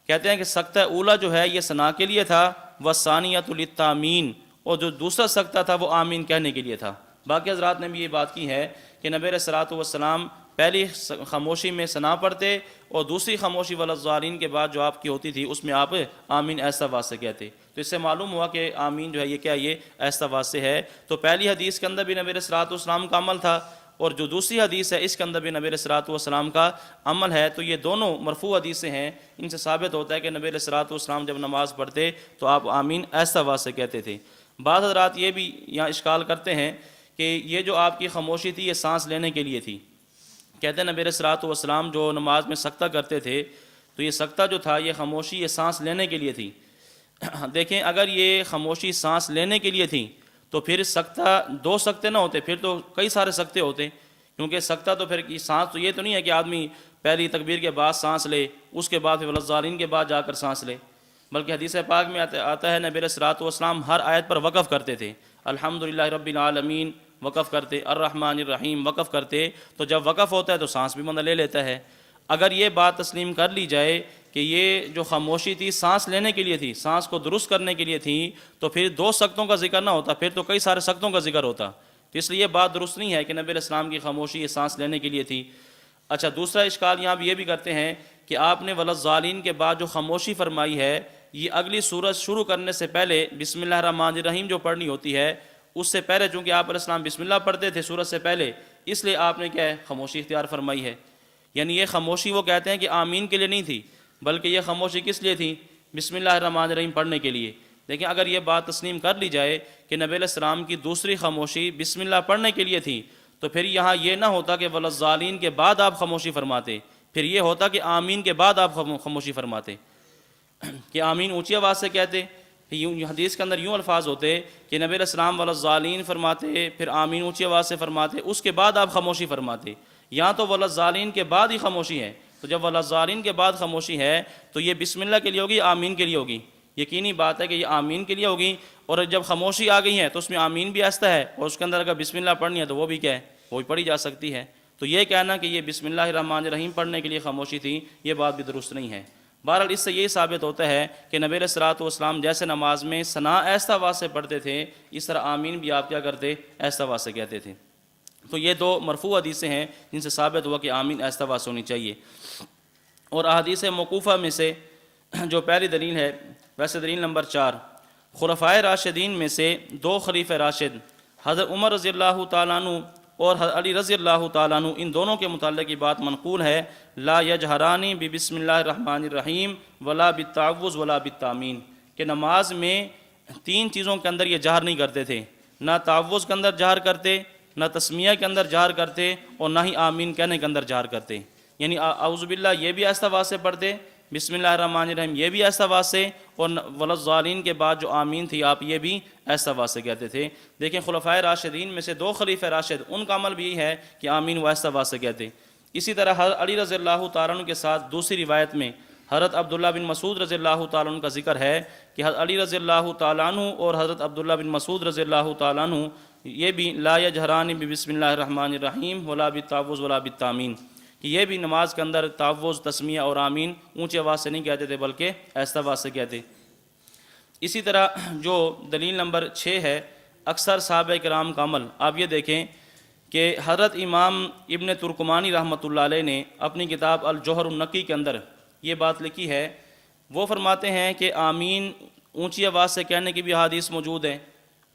کہتے ہیں کہ سکتہ اولا جو ہے یہ ثنا کے لیے تھا، والثانیۃ للتامین، اور جو دوسرا سکتہ تھا وہ آمین کہنے کے لیے تھا۔ باقی حضرات نے بھی یہ بات کی ہے کہ نبی علیہ الصلوۃ والسلام پہلی خاموشی میں ثنا پڑھتے اور دوسری خاموشی وللضالین کے بعد جو آپ کی ہوتی تھی اس میں آپ آمین ایسا واسطے کہتے۔ تو اس سے معلوم ہوا کہ آمین جو ہے یہ کیا، یہ ایسا واسطے ہے۔ تو پہلی حدیث کے اندر بھی نبی علیہ الصلوۃ والسلام کا عمل تھا، اور جو دوسری حدیث ہے اس کے اندر بھی نبی علیہ الصلوۃ والسلام کا عمل ہے۔ تو یہ دونوں مرفوع حدیثیں ہیں، ان سے ثابت ہوتا ہے کہ نبی علیہ الصلوۃ والسلام جب نماز پڑھتے تو آپ آمین ایسا واسطے کہتے تھے۔ بعض حضرات یہ بھی یہاں اشکال کرتے ہیں کہ یہ جو آپ کی خاموشی تھی یہ سانس لینے کے لیے تھی۔ کہتے ہیں نبی علیہ الصلوۃ والسلام جو نماز میں سکتہ کرتے تھے تو یہ سکتہ جو تھا یہ خاموشی یہ سانس لینے کے لیے تھی۔ دیکھیں اگر یہ خاموشی سانس لینے کے لیے تھی تو پھر سکتہ 2 سکتے نہ ہوتے، پھر تو کئی سارے سکتے ہوتے، کیونکہ سکتہ تو پھر سانس تو یہ تو نہیں ہے کہ آدمی پہلی تکبیر کے بعد سانس لے اس کے بعد پھر وللضالین کے بعد جا کر سانس لے، بلکہ حدیث پاک میں آتا ہے نبی علیہ الصلوۃ والسلام ہر آیت پر وقف کرتے تھے، الحمدللہ رب العالمین وقف کرتے، الرحمن الرحیم وقف کرتے۔ تو جب وقف ہوتا ہے تو سانس بھی بندہ لے لیتا ہے۔ اگر یہ بات تسلیم کر لی جائے کہ یہ جو خاموشی تھی سانس لینے کے لیے تھی، سانس کو درست کرنے کے لیے تھی، تو پھر 2 سکتوں کا ذکر نہ ہوتا، پھر تو کئی سارے سکتوں کا ذکر ہوتا۔ تو اس لیے یہ بات درست نہیں ہے کہ نبی علیہ السلام کی خاموشی یہ سانس لینے کے لیے تھی۔ اچھا دوسرا اشکال یہاں بھی یہ بھی کرتے ہیں کہ آپ نے وللضالین کے بعد جو خاموشی فرمائی ہے یہ اگلی سورت شروع کرنے سے پہلے بسم اللہ الرحمن الرحیم جو پڑھنی ہوتی ہے اس سے پہلے، چونکہ آپ علیہ السلام بسم اللہ پڑھتے تھے سورت سے پہلے، اس لیے آپ نے کیا ہے خاموشی اختیار فرمائی ہے۔ یعنی یہ خاموشی وہ کہتے ہیں کہ آمین کے لیے نہیں تھی، بلکہ یہ خاموشی کس لیے تھی؟ بسم اللہ الرحمن الرحیم پڑھنے کے لیے۔ دیکھیں اگر یہ بات تسلیم کر لی جائے کہ نبی علیہ السلام کی دوسری خاموشی بسم اللہ پڑھنے کے لیے تھی، تو پھر یہاں یہ نہ ہوتا کہ وللضالین کے بعد آپ خاموشی فرماتے، پھر یہ ہوتا کہ آمین کے بعد آپ خاموشی فرماتے، کہ آمین اونچی آواز سے کہتے۔ حدیث کے اندر یوں الفاظ ہوتے کہ نبی علیہ السلام وللضالین فرماتے، پھر آمین اونچی آواز سے فرماتے، اس کے بعد آپ خاموشی فرماتے۔ یہاں تو وللضالین کے بعد ہی خاموشی ہے، تو جب وللضالین کے بعد خاموشی ہے تو یہ بسم اللہ کے لیے ہوگی، آمین کے لیے ہوگی۔ یقینی بات ہے کہ یہ آمین کے لیے ہوگی، اور جب خاموشی آ گئی ہے تو اس میں آمین بھی آہستہ ہے، اور اس کے اندر اگر بسم اللہ پڑھنی ہے تو وہ بھی کیا ہے، وہ بھی پڑھی جا سکتی ہے۔ تو یہ کہنا کہ یہ بسم اللہ الرحمن الرحیم پڑھنے کے لیے خاموشی تھی، یہ بات بھی درست نہیں ہے۔ بہرحال اس سے یہی ثابت ہوتا ہے کہ نبی علیہ الصلوۃ والسلام جیسے نماز میں ثنا ایسا آواز سے پڑھتے تھے، اس طرح آمین بھی آپ کیا کرتے، ایسا آواز سے کہتے تھے۔ تو یہ 2 مرفوع حدیثیں ہیں جن سے ثابت ہوا کہ آمین ایسا آواز سے ہونی چاہیے۔ اور احادیث موقوفہ میں سے جو پہلی دلیل ہے، ویسے دلیل نمبر 4، خلفائے راشدین میں سے 2 خلیفہ راشد حضرت عمر رضی اللہ تعالیٰ عنہ اور حضرت علی رضی اللہ تعالیٰ عنہ، ان دونوں کے متعلق یہ بات منقول ہے، لا یجہرانی بسم اللہ الرحمن الرحیم ولا بالتعوذ ولا بالتامین، کہ نماز میں 3 چیزوں کے اندر یہ جہر نہیں کرتے تھے، نہ تعوذ کے اندر جہر کرتے، نہ تسمیہ کے اندر جہر کرتے، اور نہ ہی آمین کہنے کے اندر جہر کرتے۔ یعنی اعوذ باللہ یہ بھی ایسا آواز سے پڑھتے، بسم اللہ الرحمن الرحیم یہ بھی ایسا آواز سے، اور وللضالین کے بعد جو آمین تھی آپ یہ بھی ایسا آواز سے کہتے تھے۔ دیکھیں خلفائے راشدین میں سے 2 خلیفہ راشد، ان کا عمل بھی یہی ہے کہ آمین وہ ایسا آواز سے کہتے۔ اسی طرح حضرت علی رضی اللہ تعالیٰ عنہ کے ساتھ دوسری روایت میں حضرت عبداللہ بن مسعود رضی اللہ تعالیٰ عنہ کا ذکر ہے کہ حضرت علی رضی اللہ تعالیٰ عنہ اور حضرت عبداللہ بن مسعود رضی اللہ تعالیٰ عنہ یہ بھی لا یجہرانی بسم اللہ الرحمن الرحیم ولا بالتعوذ ولا بالتامین، کہ یہ بھی نماز کے اندر تعوذ، تسمیہ اور آمین اونچی آواز سے نہیں کہتے تھے بلکہ ایسا آواز سے کہتے۔ اسی طرح جو دلیل نمبر 6 ہے، اکثر صحابہ کرام کا عمل، آپ یہ دیکھیں کہ حضرت امام ابن ترکمانی رحمۃ اللہ علیہ نے اپنی کتاب الجوہر النقی کے اندر یہ بات لکھی ہے، وہ فرماتے ہیں کہ آمین اونچی آواز سے کہنے کی بھی احادیث موجود ہیں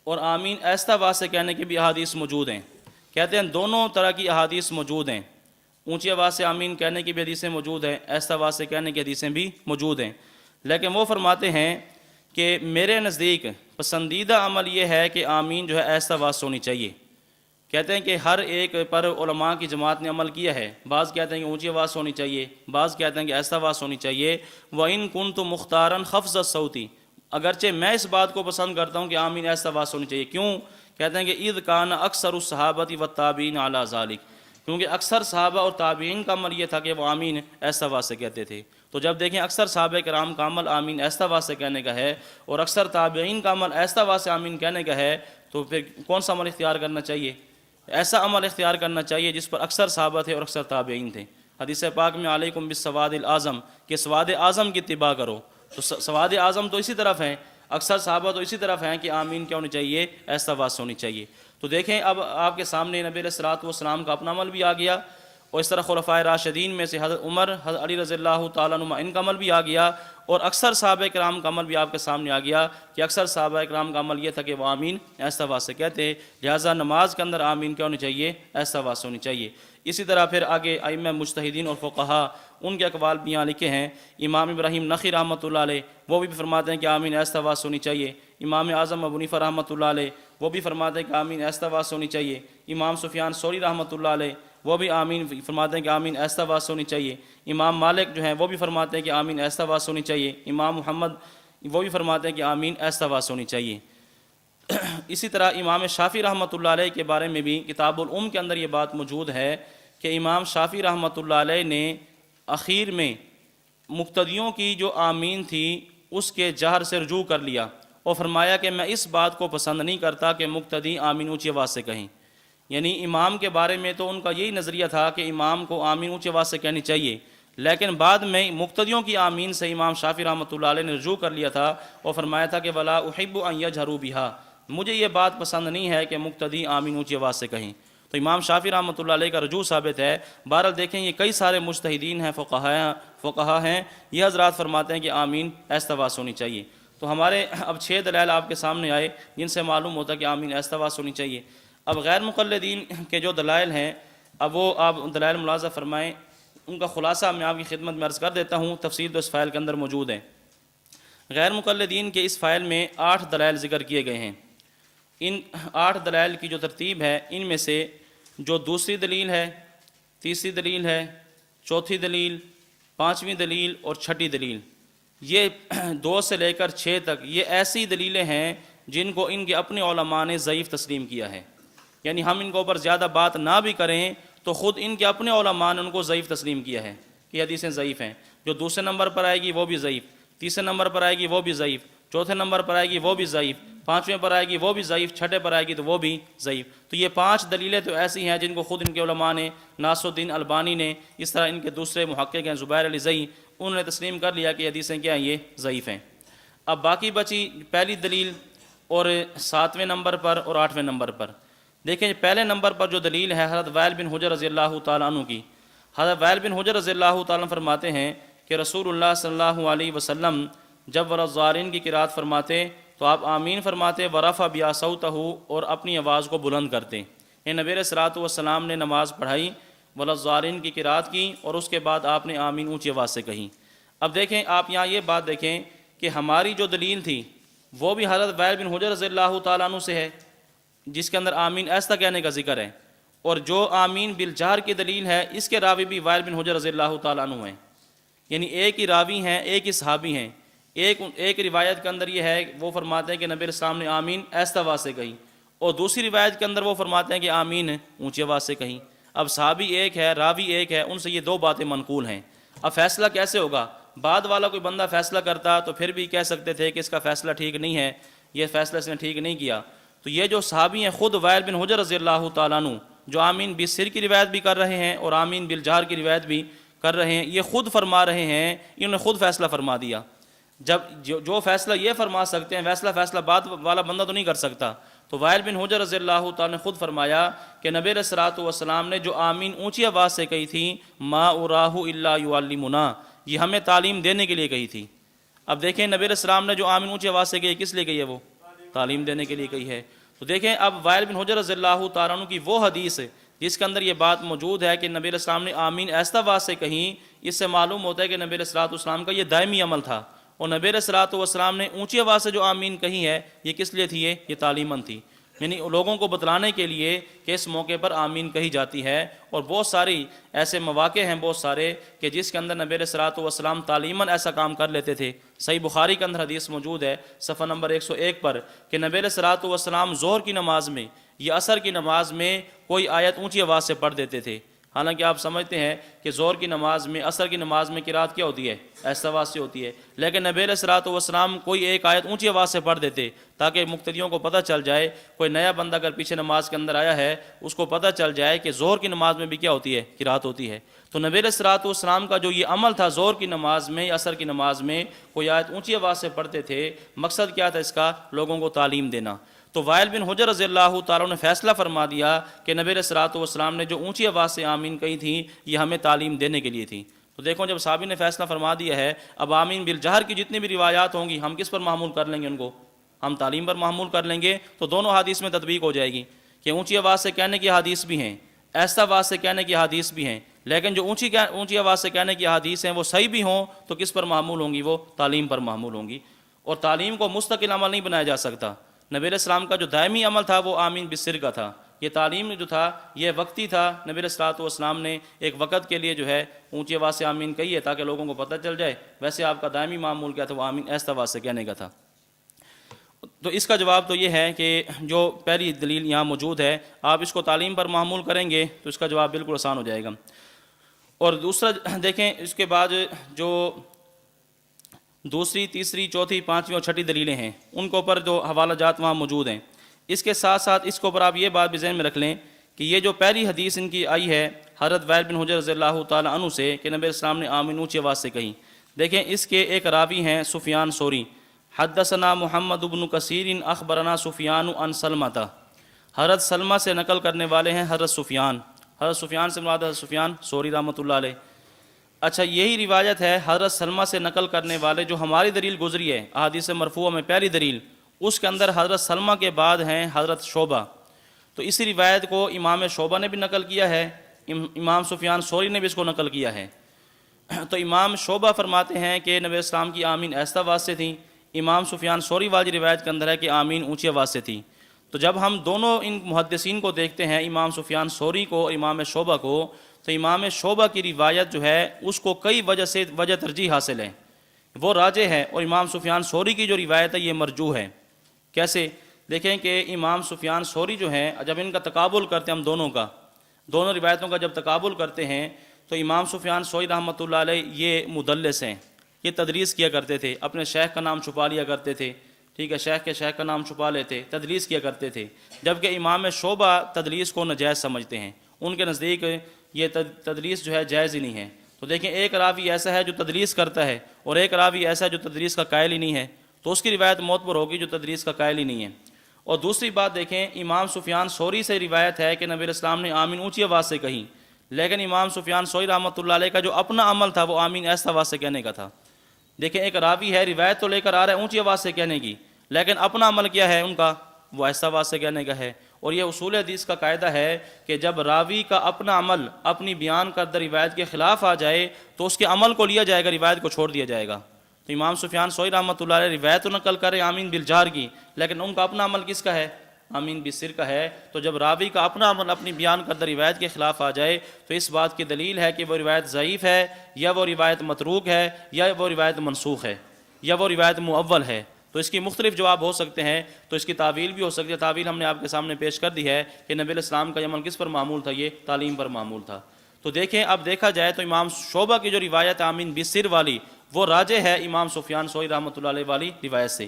اور آمین ایسا آواز سے کہنے کی بھی احادیث موجود ہیں۔ کہتے ہیں دونوں طرح کی احادیث موجود ہیں، اونچی آواز سے آمین کہنے کی بھی حدیثیں موجود ہیں، ایسا آواز سے کہنے کی حدیثیں بھی موجود ہیں، لیکن وہ فرماتے ہیں کہ میرے نزدیک پسندیدہ عمل یہ ہے کہ آمین جو ہے ایسا آواز سے ہونی چاہیے۔ کہتے ہیں کہ ہر ایک پر علماء کی جماعت نے عمل کیا ہے، بعض کہتے ہیں کہ اونچی آواز سے ہونی چاہیے، بعض کہتے ہیں کہ ایسا آواز سے ہونی چاہیے۔ وَإِن كُنتُ مُخْتَارًا خَفْضَ الصَّوْتِ، اگرچہ میں اس بات کو پسند کرتا ہوں کہ آمین ایسا آواز سے ہونی چاہیے۔ کیوں؟ کہتے ہیں کہ اِذْ كَانَ أَكْثَرُ الصَّحَابَةِ وَالتَّابِعِينَ عَلَى ذَلِكَ، کیونکہ اکثر صحابہ اور تابعین کا عمل یہ تھا کہ وہ آمین ایسا آواز سے کہتے تھے۔ تو جب دیکھیں اکثر صحابہ کرام کا عمل آمین ایسا آواز سے کہنے کا ہے اور اکثر تابعین کا عمل ایسا آواز سے آمین کہنے کا ہے، تو پھر کون سا عمل اختیار کرنا چاہیے؟ ایسا عمل اختیار کرنا چاہیے جس پر اکثر صحابہ تھے اور اکثر تابعین تھے۔ حدیث پاک میں علیکم بالسواد الاعظم، کہ سواد اعظم کی اتباع کرو، تو سواد اعظم تو اسی طرف ہیں، اکثر صحابہ تو اسی طرف ہیں کہ آمین کیا ہونی چاہیے؟ ایسا آواز ہونی چاہیے۔ تو دیکھیں اب آپ کے سامنے نبی علیہ الصلوۃ والسلام کا اپنا عمل بھی آ گیا، اور اس طرح خلفائے راشدین میں سے حضرت عمر، حضرت علی رضی اللہ تعالیٰ عنہ ان کا عمل بھی آ گیا، اور اکثر صحابہ کرام کا عمل بھی آپ کے سامنے آ گیا کہ اکثر صحابہ کرام کا عمل یہ تھا کہ وہ آمین ایسا آواز سے کہتے، لہٰذا نماز کے اندر آمین کیا ہونی چاہیے؟ ایسا آواز سے ہونی چاہیے۔ اسی طرح پھر آگے ائمہ مجتہدین اور فقہا ان کے اقوال بھی یہاں لکھے ہیں۔ امام ابراہیم نخعی رحمۃ اللہ علیہ وہ بھی فرماتے ہیں کہ آمین ایسا آواز سے ہونی چاہیے۔ امام اعظم ابو حنیفہ رحمۃ اللہ علیہ وہ بھی فرماتے ہیں کہ آمین ایسا آواز سے ہونی چاہیے۔ امام سفیان ثوری رحمۃ اللہ علیہ وہ بھی آمین فرماتے ہیں کہ آمین ایسا آواز سے ہونی چاہیے۔ امام مالک جو ہیں وہ بھی فرماتے ہیں کہ آمین ایسا آواز سے ہونی چاہیے۔ امام محمد وہ بھی فرماتے ہیں کہ آمین ایسا آواز سے ہونی چاہیے۔ اسی طرح امام شافعی رحمۃ اللہ علیہ کے بارے میں بھی کتاب الام کے اندر یہ بات موجود ہے کہ امام شافعی رحمۃ اللہ علیہ نے اخیر میں مقتدیوں کی جو آمین تھی اس کے جہر سے رجوع کر لیا اور فرمایا کہ میں اس بات کو پسند نہیں کرتا کہ مقتدی آمین اونچی آواز سے کہیں۔ یعنی امام کے بارے میں تو ان کا یہی نظریہ تھا کہ امام کو آمین اونچی آواز سے کہنی چاہیے، لیکن بعد میں مقتدیوں کی آمین سے امام شافعی رحمۃ اللہ علیہ نے رجوع کر لیا تھا اور فرمایا تھا کہ ولا احب ان یجہروا بہا، مجھے یہ بات پسند نہیں ہے کہ مقتدی آمین اونچی آواز سے کہیں۔ تو امام شافعی رحمۃ اللہ علیہ کا رجوع ثابت ہے۔ بہرحال دیکھیں یہ کئی سارے مجتہدین ہیں، فقہا ہیں، یہ حضرات فرماتے ہیں کہ آمین ایسا آواز ہونی چاہیے۔ تو ہمارے اب 6 دلائل آپ کے سامنے آئے جن سے معلوم ہوتا ہے کہ آمین ایسا آواز ہونی چاہیے۔ اب غیر مقلدین کے جو دلائل ہیں اب وہ آپ دلائل ملاحظہ فرمائیں، ان کا خلاصہ میں آپ کی خدمت میں عرض کر دیتا ہوں، تفصیل تو اس فائل کے اندر موجود ہے۔ غیر مقلدین کے اس فائل میں 8 دلائل ذکر کیے گئے ہیں۔ ان 8 دلائل کی جو ترتیب ہے، ان میں سے جو دوسری دلیل ہے، تیسری دلیل ہے، چوتھی دلیل، 5ویں دلیل اور 6ٹھی دلیل، یہ 2 سے لے کر 6 تک یہ ایسی دلیلیں ہیں جن کو ان کے اپنے علماء نے ضعیف تسلیم کیا ہے۔ یعنی ہم ان کے اوپر زیادہ بات نہ بھی کریں تو خود ان کے اپنے علماء نے ان کو ضعیف تسلیم کیا ہے کہ حدیثیں ضعیف ہیں۔ جو دوسرے نمبر پر آئے گی وہ بھی ضعیف، تیسرے نمبر پر آئے گی وہ بھی ضعیف، چوتھے نمبر پر آئے گی وہ بھی ضعیف، 5ویں پر آئے گی وہ بھی ضعیف، 6ٹھے پر آئے گی تو وہ بھی ضعیف۔ تو یہ 5 دلیلیں تو ایسی ہیں جن کو خود ان کے علماء نے، ناصر الدین البانی نے، اس طرح ان کے دوسرے محقق ہیں زبیر علی زئی، انہوں نے تسلیم کر لیا کہ حدیثیں کیا ہیں، یہ ضعیف ہیں۔ اب باقی بچی پہلی دلیل اور 7ویں نمبر پر اور 8ویں نمبر پر۔ دیکھیں پہلے نمبر پر جو دلیل ہے حضرت وائل بن حجر رضی اللہ تعالیٰ عنہ کی۔ حضرت وائل بن حجر رضی اللہ تعالیٰ عنہ فرماتے ہیں کہ رسول اللہ صلی اللہ علیہ وسلم جب ولضالین کی قرات فرماتے تو آپ آمین فرماتے، ورفع بیا صوتہ، اور اپنی آواز کو بلند کرتے۔ یہ نبی علیہ الصلوۃ والسلام نے نماز پڑھائی، ولضالین کی قرات کی، اور اس کے بعد آپ نے آمین اونچی آواز سے کہی۔ اب دیکھیں آپ یہاں یہ بات دیکھیں کہ ہماری جو دلیل تھی وہ بھی حضرت وائل بن حجر رضی اللہ تعالیٰ عنہ سے ہے جس کے اندر آمین ایسا کہنے کا ذکر ہے، اور جو آمین بالجہر کی دلیل ہے اس کے راوی بھی وائل بن حجر رضی اللہ تعالیٰ عنہ ہیں، یعنی ایک ہی راوی ہیں، ایک ہی صحابی ہیں۔ ایک روایت کے اندر یہ ہے وہ فرماتے ہیں کہ نبی علیہ السلام نے آمین ایسا آواز سے کہی، اور دوسری روایت کے اندر وہ فرماتے ہیں کہ آمین اونچی آواز سے کہیں۔ اب صحابی ایک ہے، راوی ایک ہے، ان سے یہ 2 باتیں منقول ہیں۔ اب فیصلہ کیسے ہوگا؟ بعد والا کوئی بندہ فیصلہ کرتا تو پھر بھی کہہ سکتے تھے کہ اس کا فیصلہ ٹھیک نہیں ہے، یہ فیصلہ اس نے ٹھیک نہیں کیا۔ تو یہ جو صحابی ہیں خود وائل بن حجر رضی اللہ تعالیٰ عنہ جو آمین بالسر کی روایت بھی کر رہے ہیں اور آمین بالجہر کی روایت بھی کر رہے ہیں، یہ خود فرما رہے ہیں، انہوں نے خود فیصلہ فرما دیا۔ جب جو فیصلہ یہ فرما سکتے ہیں فیصلہ بعد والا بندہ تو نہیں کر سکتا۔ تو وائل بن حجر رضی اللہ تعالیٰ نے خود فرمایا کہ نبی علیہ الصلوۃ والسلام نے جو آمین اونچی آواز سے کہی تھی، ما اراہ الا یعلمنا، یہ ہمیں تعلیم دینے کے لیے کہی تھی۔ اب دیکھیں نبی علیہ السلام نے جو آمین اونچی آواز سے کہی کس لیے کہی ہے؟ وہ تعلیم دینے کے لیے کہی ہے۔ تو دیکھیں اب وائل بن حجر رضی اللہ تعالیٰ عنہ کی وہ حدیث جس کے اندر یہ بات موجود ہے کہ نبی علیہ السلام نے آمین ایسا آواز سے کہیں، اس سے معلوم ہوتا ہے کہ نبی علیہ الصلوۃ والسلام کا یہ دائمی عمل تھا، اور نبی علیہ الصلوۃ والسلام نے اونچی آواز سے جو آمین کہی ہے یہ کس لیے تھی؟ یہ تعلیماً تھی، یعنی لوگوں کو بتلانے کے لیے کہ اس موقع پر آمین کہی جاتی ہے۔ اور بہت ساری ایسے مواقع ہیں بہت سارے کہ جس کے اندر نبی علیہ الصلوۃ والسلام تعلیماً ایسا کام کر لیتے تھے۔ صحیح بخاری کے اندر حدیث موجود ہے صفحہ نمبر 101 پر کہ نبی علیہ الصلوۃ والسلام ظہر کی نماز میں یا عصر کی نماز میں کوئی آیت اونچی آواز سے پڑھ دیتے تھے۔ حالانکہ آپ سمجھتے ہیں کہ ظہر کی نماز میں، عصر کی نماز میں قرات کیا ہوتی ہے؟ ایسا آواز سے ہوتی ہے، لیکن نبی علیہ الصلوۃ والسلام کوئی ایک آیت اونچی آواز سے پڑھ دیتے تاکہ مقتدیوں کو پتہ چل جائے، کوئی نیا بندہ اگر پیچھے نماز کے اندر آیا ہے اس کو پتہ چل جائے کہ ظہر کی نماز میں بھی کیا ہوتی ہے؟ قرات ہوتی ہے۔ تو نبی علیہ الصلوۃ والسلام کا جو یہ عمل تھا، ظہر کی نماز میں یا عصر کی نماز میں کوئی آیت اونچی آواز سے پڑھتے تھے، مقصد کیا تھا اس کا؟ لوگوں کو تعلیم دینا۔ تو وائل بن حجر رضی اللہ تعالیٰ نے فیصلہ فرما دیا کہ نبی علیہ الصلوۃ والسلام نے جو اونچی آواز سے آمین کہی تھی یہ ہمیں تعلیم دینے کے لیے تھی۔ تو دیکھو جب صحابی نے فیصلہ فرما دیا ہے، اب آمین بالجہر کی جتنی بھی روایات ہوں گی ہم کس پر معمول کر لیں گے؟ ان کو ہم تعلیم پر معمول کر لیں گے، تو دونوں حدیث میں تطبیق ہو جائے گی کہ اونچی آواز سے کہنے کی حدیث بھی ہیں، ایسا آواز سے کہنے کی حدیث بھی ہیں، لیکن جو اونچی آواز سے کہنے کی حدیث ہیں وہ صحیح بھی ہوں تو کس پر معمول ہوں گی؟ وہ تعلیم پر معمول ہوں گی۔ اور تعلیم کو مستقل عمل نہیں بنایا جا سکتا۔ نبی علیہ السلام کا جو دائمی عمل تھا وہ آمین بالسر کا تھا، یہ تعلیم جو تھا یہ وقتی تھا۔ نبی علیہ الصلوۃ والسلام نے ایک وقت کے لیے جو ہے اونچی آواز سے آمین کہی ہے تاکہ لوگوں کو پتہ چل جائے، ویسے آپ کا دائمی معمول کیا تھا؟ وہ آمین ایسا آواز سے کہنے کا تھا۔ تو اس کا جواب تو یہ ہے کہ جو پہلی دلیل یہاں موجود ہے آپ اس کو تعلیم پر معمول کریں گے تو اس کا جواب بالکل آسان ہو جائے گا۔ اور دوسرا دیکھیں اس کے بعد جو دوسری، تیسری، چوتھی، پانچویں اور چھٹی دلیلیں ہیں ان کے اوپر جو حوالہ جات وہاں موجود ہیں، اس کے ساتھ ساتھ اس کے اوپر آپ یہ بات بھی ذہن میں رکھ لیں کہ یہ جو پہلی حدیث ان کی آئی ہے حضرت وائل بن حجر رضی اللہ تعالیٰ عنہ سے کہ نبی علیہ السلام نے آمین اونچی آواز سے کہی، دیکھیں اس کے ایک راوی ہیں سفیان ثوری، حدثنا محمد بن کثیر اخبرنا سفیان عن سلمہ، حضرت سلمہ سے نقل کرنے والے ہیں حضرت سفیان سے مراد حضرت سفیان ثوری رحمۃ اللہ علیہ۔ اچھا یہی روایت ہے حضرت سلمہ سے نقل کرنے والے جو ہماری دلیل گزری ہے احادیث مرفوعہ میں پہلی دلیل، اس کے اندر حضرت سلمہ کے بعد ہیں حضرت شعبہ۔ تو اسی روایت کو امام شعبہ نے بھی نقل کیا ہے، امام سفیان ثوری نے بھی اس کو نقل کیا ہے۔ تو امام شعبہ فرماتے ہیں کہ نبی اسلام کی آمین ایسا آواز سے تھی، امام سفیان ثوری والی روایت کے اندر ہے کہ آمین اونچی آواز سے تھی۔ تو جب ہم دونوں ان محدثین کو دیکھتے ہیں، امام سفیان ثوری کو اور امام شعبہ کو، تو امام شعبہ کی روایت جو ہے اس کو کئی وجہ ترجیح حاصل ہے، وہ راجح ہے، اور امام سفیان ثوری کی جو روایت ہے یہ مرجوح ہے۔ کیسے؟ دیکھیں کہ امام سفیان ثوری جو ہیں جب ان کا تقابل کرتے ہیں، ہم دونوں روایتوں کا جب تقابل کرتے ہیں تو امام سفیان ثوری رحمۃ اللہ علیہ یہ مدلس ہیں، یہ تدریس کیا کرتے تھے، اپنے شیخ کا نام چھپا لیا کرتے تھے، ٹھیک ہے، شیخ کے شیخ کا نام چھپا لیتے، تدلیس کیا کرتے تھے، جبکہ امام شعبہ تدلیس کو ناجائز سمجھتے ہیں، ان کے نزدیک یہ تدلیس جو ہے جائز ہی نہیں ہے۔ تو دیکھیں ایک راوی ایسا ہے جو تدلیس کرتا ہے اور ایک راوی ایسا ہے جو تدلیس کا قائل ہی نہیں ہے، تو اس کی روایت معتبر ہوگی جو تدلیس کا قائل ہی نہیں ہے۔ اور دوسری بات دیکھیں، امام سفیان ثوری سے روایت ہے کہ نبی علیہ السلام نے آمین اونچی آواز سے کہی، لیکن امام سفیان ثوری رحمۃ اللہ علیہ کا جو اپنا عمل تھا وہ آمین ایسا آواز سے کہنے کا تھا۔ دیکھیں ایک راوی ہے روایت تو لے کر آ رہا ہے اونچی آواز سے کہنے کی، لیکن اپنا عمل کیا ہے ان کا؟ وہ ایسا آواز سے کہنے کا ہے۔ اور یہ اصول حدیث کا قاعدہ ہے کہ جب راوی کا اپنا عمل اپنی بیان کردہ روایت کے خلاف آ جائے تو اس کے عمل کو لیا جائے گا، روایت کو چھوڑ دیا جائے گا۔ تو امام سفیان ثوری رحمۃ اللہ علیہ روایت تو نقل کرے آمین بالجہر کی، لیکن ان کا اپنا عمل کس کا ہے؟ آمین بالسر کا ہے۔ تو جب راوی کا اپنا عمل اپنی بیان کردہ روایت کے خلاف آ جائے تو اس بات کی دلیل ہے کہ وہ روایت ضعیف ہے، یا وہ روایت متروک ہے، یا وہ روایت منسوخ ہے، یا وہ روایت مؤول ہے۔ تو اس کی مختلف جواب ہو سکتے ہیں، تو اس کی تعویل بھی ہو سکتی ہے۔ تعویل ہم نے آپ کے سامنے پیش کر دی ہے کہ نبی علیہ السلام کا یہ عمل کس پر معمول تھا؟ یہ تعلیم پر معمول تھا۔ تو دیکھیں اب دیکھا جائے تو امام شعبہ کی جو روایت آمین بالسر والی وہ راجح ہے امام سفیان ثوری رحمۃ اللہ علیہ والی روایت سے۔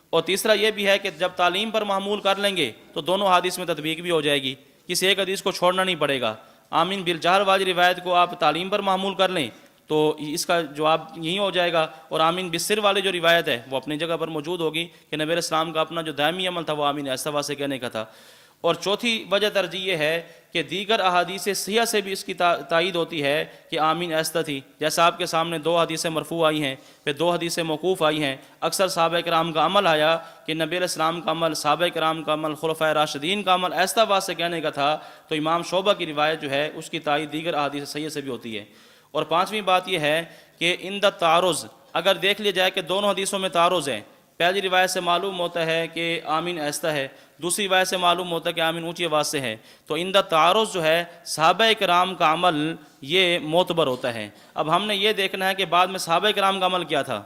اور تیسرا یہ بھی ہے کہ جب تعلیم پر معمول کر لیں گے تو دونوں حدیث میں تطبیق بھی ہو جائے گی، کسی ایک حدیث کو چھوڑنا نہیں پڑے گا۔ آمین بالجہر والی روایت کو آپ تعلیم پر معمول کر لیں تو اس کا جواب یہی ہو جائے گا، اور آمین بالسر والی جو روایت ہے وہ اپنی جگہ پر موجود ہوگی کہ نبی علیہ السلام کا اپنا جو دائمی عمل تھا وہ آمین ایسا آواز سے کہنے کا تھا۔ اور چوتھی وجہ ترجیح یہ ہے کہ دیگر احادیث صحیحہ سے بھی اس کی تائید ہوتی ہے کہ آمین ایسا تھی، جیسا آپ کے سامنے 2 حدیثیں مرفوع آئی ہیں، پھر 2 حدیثیں موقوف آئی ہیں۔ اکثر صحابہ کرام کا عمل آیا کہ نبی علیہ السلام کا عمل، صحابہ کرام کا عمل، خلفائے راشدین کا عمل ایسا آواز سے کہنے کا تھا، تو امام شعبہ کی روایت جو ہے اس کی تائید دیگر احادیث صحیحہ سے بھی ہوتی ہے۔ اور پانچویں بات یہ ہے کہ عند التعارض اگر دیکھ لیا جائے کہ دونوں حدیثوں میں تعارض ہے، پہلی روایت سے معلوم ہوتا ہے کہ آمین آہستہ ہے، دوسری روایت سے معلوم ہوتا ہے کہ آمین اونچی آواز سے ہے، تو ان دا تعارض جو ہے صحابہ کرام کا عمل یہ معتبر ہوتا ہے۔ اب ہم نے یہ دیکھنا ہے کہ بعد میں صحابہ کرام کا عمل کیا تھا۔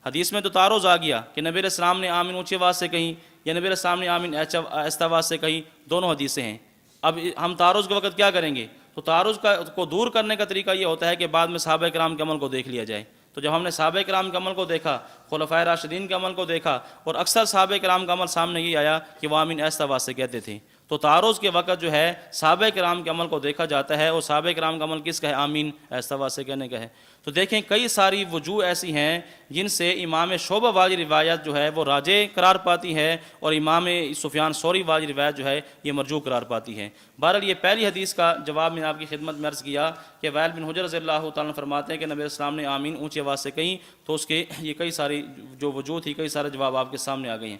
حدیث میں تو تعارض آ گیا کہ نبی علیہ السلام نے آمین اونچی آواز سے کہیں یا نبی علیہ السلام نے آمین آہستہ آواز سے کہیں، دونوں حدیثیں ہیں۔ اب ہم تعارض کے وقت کیا کریں گے؟ تو تعارض کو دور کرنے کا طریقہ یہ ہوتا ہے کہ بعد میں صحابہ کرام کے عمل کو دیکھ لیا جائے۔ تو جب ہم نے صحابہ کرام کے عمل کو دیکھا، خلفائے راشدین کے عمل کو دیکھا، اور اکثر صحابہ کرام کا عمل سامنے یہ آیا کہ وہ آمین آہستہ آواز سے کہتے تھے، تو تعارض کے وقت جو ہے صحابہ کرام کے عمل کو دیکھا جاتا ہے، اور صحابہ کرام کا عمل کس کا ہے؟ آمین آہستہ آواز سے کہنے کا ہے۔ تو دیکھیں کئی ساری وجوہ ایسی ہیں جن سے امام شعبہ والی روایت جو ہے وہ راجح قرار پاتی ہے، اور امام سفیان ثوری والی روایت جو ہے یہ مرجوح قرار پاتی ہے۔ بہرحال یہ پہلی حدیث کا جواب میں آپ کی خدمت میں عرض کیا کہ وائل بن حجر رضی اللہ تعالیٰ عنہ فرماتے ہیں کہ نبی علیہ السلام نے آمین اونچی آواز سے کہیں، تو اس کے یہ کئی ساری جو وجوہ تھی، کئی سارے جواب آپ کے سامنے آ گئے ہیں۔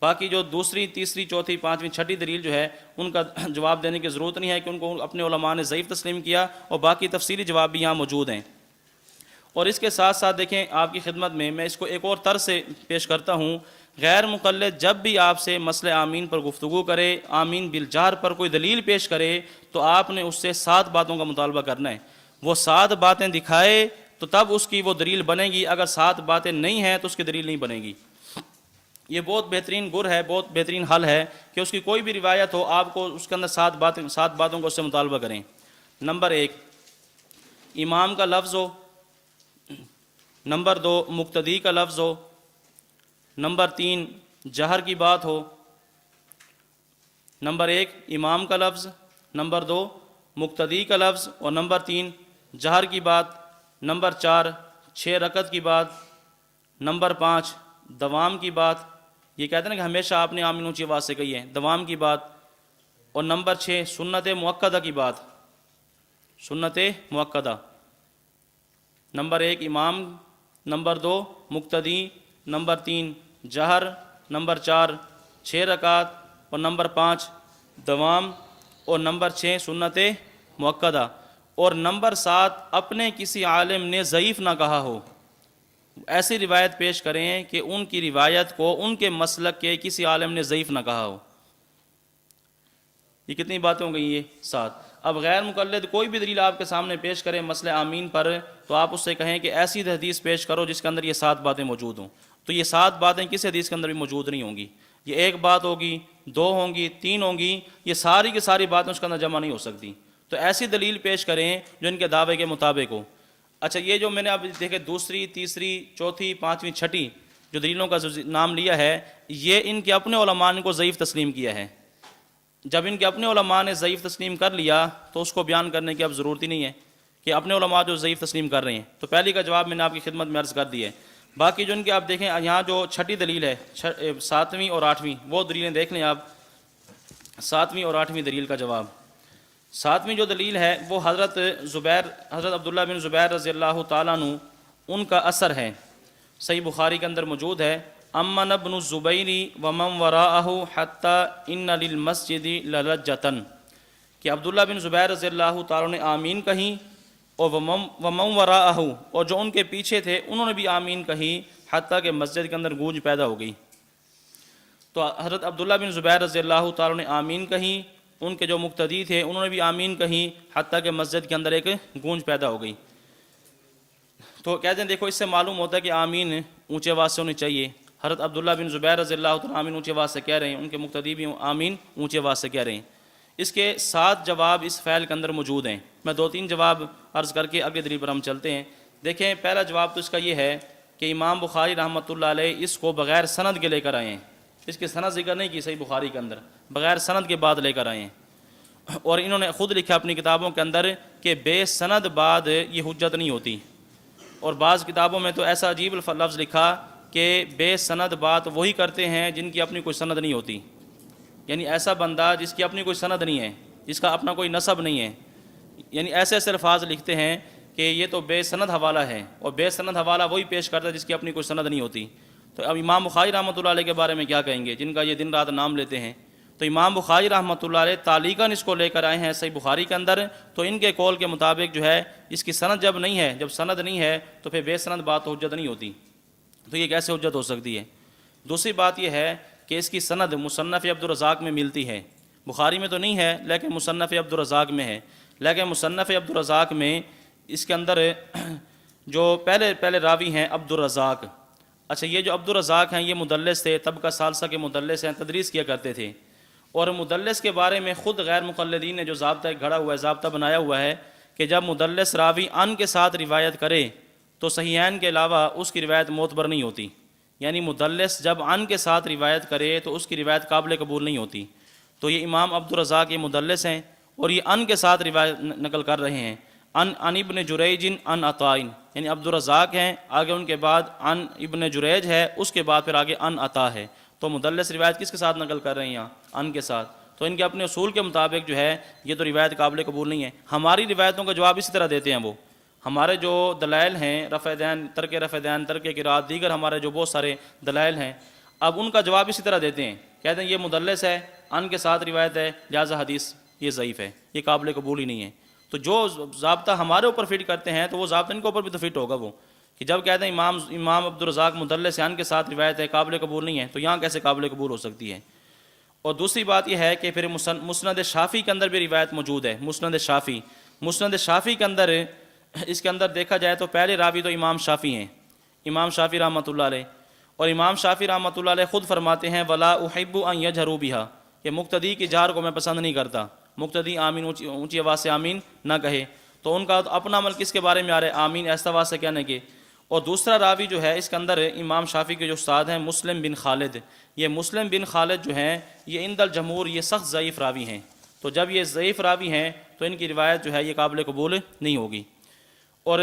باقی جو دوسری، تیسری، چوتھی، پانچویں، چھٹی دلیل جو ہے ان کا جواب دینے کی ضرورت نہیں ہے کہ ان کو اپنے علماء نے ضعیف تسلیم کیا، اور باقی تفصیلی جواب بھی یہاں موجود ہیں۔ اور اس کے ساتھ ساتھ دیکھیں آپ کی خدمت میں اس کو ایک اور طرز سے پیش کرتا ہوں۔ غیر مقلد جب بھی آپ سے مسئلہ آمین پر گفتگو کرے، آمین بالجہر پر کوئی دلیل پیش کرے، تو آپ نے اس سے 7 باتوں کا مطالبہ کرنا ہے۔ وہ 7 باتیں دکھائے تو تب اس کی وہ دلیل بنے گی، اگر 7 باتیں نہیں ہیں تو اس کی دلیل نہیں بنے گی۔ یہ بہت بہترین گر ہے، بہت بہترین حل ہے کہ اس کی کوئی بھی روایت ہو، آپ کو اس کے اندر 7 باتوں کو اس سے مطالبہ کریں۔ نمبر 1 امام کا لفظ ہو، نمبر 2 مقتدی کا لفظ ہو، نمبر 3 جہر کی بات ہو۔ نمبر 1 امام کا لفظ، نمبر 2 مقتدی کا لفظ، اور نمبر 3 جہر کی بات، نمبر 4 6 رکعت کی بات، نمبر 5 دوام کی بات، یہ کہتے ہیں نا کہ ہمیشہ آپ نے آمین اونچی آواز سے کہی ہے، دوام کی بات، اور نمبر 6 سنت مؤکدہ کی بات، سنت مؤکدہ۔ نمبر 1 امام، نمبر 2 مقتدی، نمبر 3 جہر، نمبر 4 6 رکعت، اور نمبر 5 دوام، اور نمبر 6 سنت مؤکدہ، اور نمبر 7 اپنے کسی عالم نے ضعیف نہ کہا ہو۔ ایسی روایت پیش کریں کہ ان کی روایت کو ان کے مسلک کے کسی عالم نے ضعیف نہ کہا ہو۔ یہ کتنی باتیں ہو گئی؟ یہ 7۔ اب غیر مقلد کوئی بھی دلیل آپ کے سامنے پیش کرے مسئلہ آمین پر، تو آپ اس سے کہیں کہ ایسی حدیث پیش کرو جس کے اندر یہ 7 باتیں موجود ہوں۔ تو یہ 7 باتیں کسی حدیث کے اندر بھی موجود نہیں ہوں گی۔ یہ ایک بات ہوگی، 2 ہوں گی، 3 ہوں گی، یہ ساری کی ساری باتیں اس کے اندر جمع نہیں ہو سکتی۔ تو ایسی دلیل پیش کریں جو ان کے دعوے کے مطابق ہو۔ اچھا، یہ جو میں نے اب دیکھے دوسری، تیسری، چوتھی، پانچویں، چھٹی جو دلیلوں کا نام لیا ہے، یہ ان کے اپنے علماء نے کو ضعیف تسلیم کیا ہے۔ جب ان کے اپنے علماء نے ضعیف تسلیم کر لیا تو اس کو بیان کرنے کی اب ضرورت ہی نہیں ہے کہ اپنے علماء جو ضعیف تسلیم کر رہے ہیں۔ تو پہلی کا جواب میں نے آپ کی خدمت میں عرض کر دی ہے۔ باقی جو ان کے آپ دیکھیں یہاں جو چھٹی دلیل ہے، 7ویں اور 8ویں، وہ دلیلیں دیکھ لیں آپ۔ 7ویں اور 8ویں دلیل کا جواب، 7ویں جو دلیل ہے وہ حضرت عبداللہ بن زبیر رضی اللہ تعالیٰ عنہ ان کا اثر ہے، صحیح بخاری کے اندر موجود ہے۔ امن ابن الزبیر ومن وراءہ حتی ان للمسجد للجتن، کہ عبداللہ بن زبیر رضی اللہ تعالیٰ نے آمین کہیں، اور ومن وراءہ، اور جو ان کے پیچھے تھے انہوں نے بھی آمین کہی، حتیٰ کہ مسجد کے اندر گونج پیدا ہو گئی۔ تو حضرت عبداللہ بن زبیر رضی اللہ تعالیٰ نے آمین کہیں، ان کے جو مقتدی تھے انہوں نے بھی آمین کہیں، حتیٰ کہ مسجد کے اندر ایک گونج پیدا ہو گئی۔ تو کہتے ہیں دیکھو اس سے معلوم ہوتا ہے کہ آمین اونچے آواز سے ہونی چاہیے۔ حضرت عبداللہ بن زبیر رضی اللہ تعالیٰ آمین اونچے آواز سے کہہ رہے ہیں، ان کے مقتدی بھی آمین اونچے آواز سے کہہ رہے ہیں۔ اس کے 7 جواب اس فعل کے اندر موجود ہیں۔ میں 2-3 جواب عرض کر کے اگلی دلیل پر ہم چلتے ہیں۔ دیکھیں پہلا جواب تو اس کا یہ ہے کہ امام بخاری رحمۃ اللہ علیہ اس کو بغیر سند کے لے کر آئے ہیں، اس کی سند ذکر نہیں کی صحیح بخاری کے اندر، بغیر سند کے بعد لے کر آئے ہیں۔ اور انہوں نے خود لکھا اپنی کتابوں کے اندر کہ بے سند بعد یہ حجت نہیں ہوتی، اور بعض کتابوں میں تو ایسا عجیب لفظ لکھا کہ بے سند بات وہی کرتے ہیں جن کی اپنی کوئی سند نہیں ہوتی، یعنی ایسا بندہ جس کی اپنی کوئی سند نہیں ہے، جس کا اپنا کوئی نسب نہیں ہے، یعنی ایسے ایسے الفاظ لکھتے ہیں کہ یہ تو بے سند حوالہ ہے، اور بے سند حوالہ وہی پیش کرتا ہے جس کی اپنی کوئی سند نہیں ہوتی۔ تو اب امام بخاری رحمۃ اللہ علیہ کے بارے میں کیا کہیں گے جن کا یہ دن رات نام لیتے ہیں؟ تو امام بخاری رحمۃ اللہ علیہ تعلیقاً اس کو لے کر آئے ہیں صحیح بخاری کے اندر، تو ان کے قول کے مطابق جو ہے اس کی سند جب نہیں ہے، جب سند نہیں ہے تو پھر بے سند بات تو حجت نہیں ہوتی، تو یہ کیسے حجت ہو سکتی ہے؟ دوسری بات یہ ہے کہ اس کی سند مصنف عبد الرزاق میں ملتی ہے، بخاری میں تو نہیں ہے لیکن مصنف عبد الرزاق میں ہے، لیکن مصنف عبد الرزاق میں اس کے اندر جو پہلے راوی ہیں عبد الرزاق، اچھا یہ جو عبد الرزاق ہیں یہ مدلس تھے، طبقہ ثالثہ کے مدلس ہیں، تدریس کیا کرتے تھے، اور مدلس کے بارے میں خود غیر مقلدین نے جو ضابطہ گھڑا ہوا ہے، ضابطہ بنایا ہوا ہے کہ جب مدلس راوی ان کے ساتھ روایت کرے تو صحیحین کے علاوہ اس کی روایت معتبر نہیں ہوتی، یعنی مدلس جب ان کے ساتھ روایت کرے تو اس کی روایت قابل قبول نہیں ہوتی۔ تو یہ امام عبد الرزاق یہ مدلس ہیں اور یہ ان کے ساتھ روایت نقل کر رہے ہیں، ان ابن جریج ان عطائن، یعنی عبد الرزاق ہیں، آگے ان کے بعد ان ابن جریج ہے، اس کے بعد پھر آگے ان عطا ہے، تو مدلس روایت کس کے ساتھ نقل کر رہے ہیں یہاں؟ ان کے ساتھ، تو ان کے اپنے اصول کے مطابق جو ہے یہ تو روایت قابل قبول نہیں ہے۔ ہماری روایتوں کا جواب اسی طرح دیتے ہیں، وہ ہمارے جو دلائل ہیں رفع دین، رفع دین، ترک قرات، دیگر ہمارے جو بہت سارے دلائل ہیں، اب ان کا جواب اسی طرح دیتے ہیں، کہتے ہیں یہ مدلس ہے، ان کے ساتھ روایت ہے، لہذا حدیث یہ ضعیف ہے، یہ قابل قبول ہی نہیں ہے۔ تو جو ضابطہ ہمارے اوپر فٹ کرتے ہیں تو وہ ضابطہ ان کے اوپر بھی تو فٹ ہوگا، وہ کہ جب کہتے ہیں امام عبد الرزاق مدلس ان کے ساتھ روایت ہے، قابل قبول نہیں ہے، تو یہاں کیسے قابل قبول ہو سکتی ہے؟ اور دوسری بات یہ ہے کہ پھر مسند شافعی کے اندر بھی روایت موجود ہے، مسند شافعی کے اندر، اس کے اندر دیکھا جائے تو پہلے راوی تو امام شافعی ہیں، امام شافعی رحمۃ اللہ علیہ، اور امام شافعی رحمۃ اللہ علیہ خود فرماتے ہیں ولا احب ان یجہروا بها، کہ مقتدی کی جہر کو میں پسند نہیں کرتا، مقتدی آمین اونچی آواز سے آمین نہ کہے، تو ان کا اپنا عمل کس کے بارے میں آ رہا ہے؟ آمین ایسا آواز سے کہنے کے۔ اور دوسرا راوی جو ہے اس کے اندر امام شافعی کے جو استاد ہیں مسلم بن خالد، یہ مسلم بن خالد جو ہیں یہ عند الجمہور یہ سخت ضعیف راوی ہیں، تو جب یہ ضعیف راوی ہیں تو ان کی روایت جو ہے یہ قابل قبول نہیں ہوگی۔ اور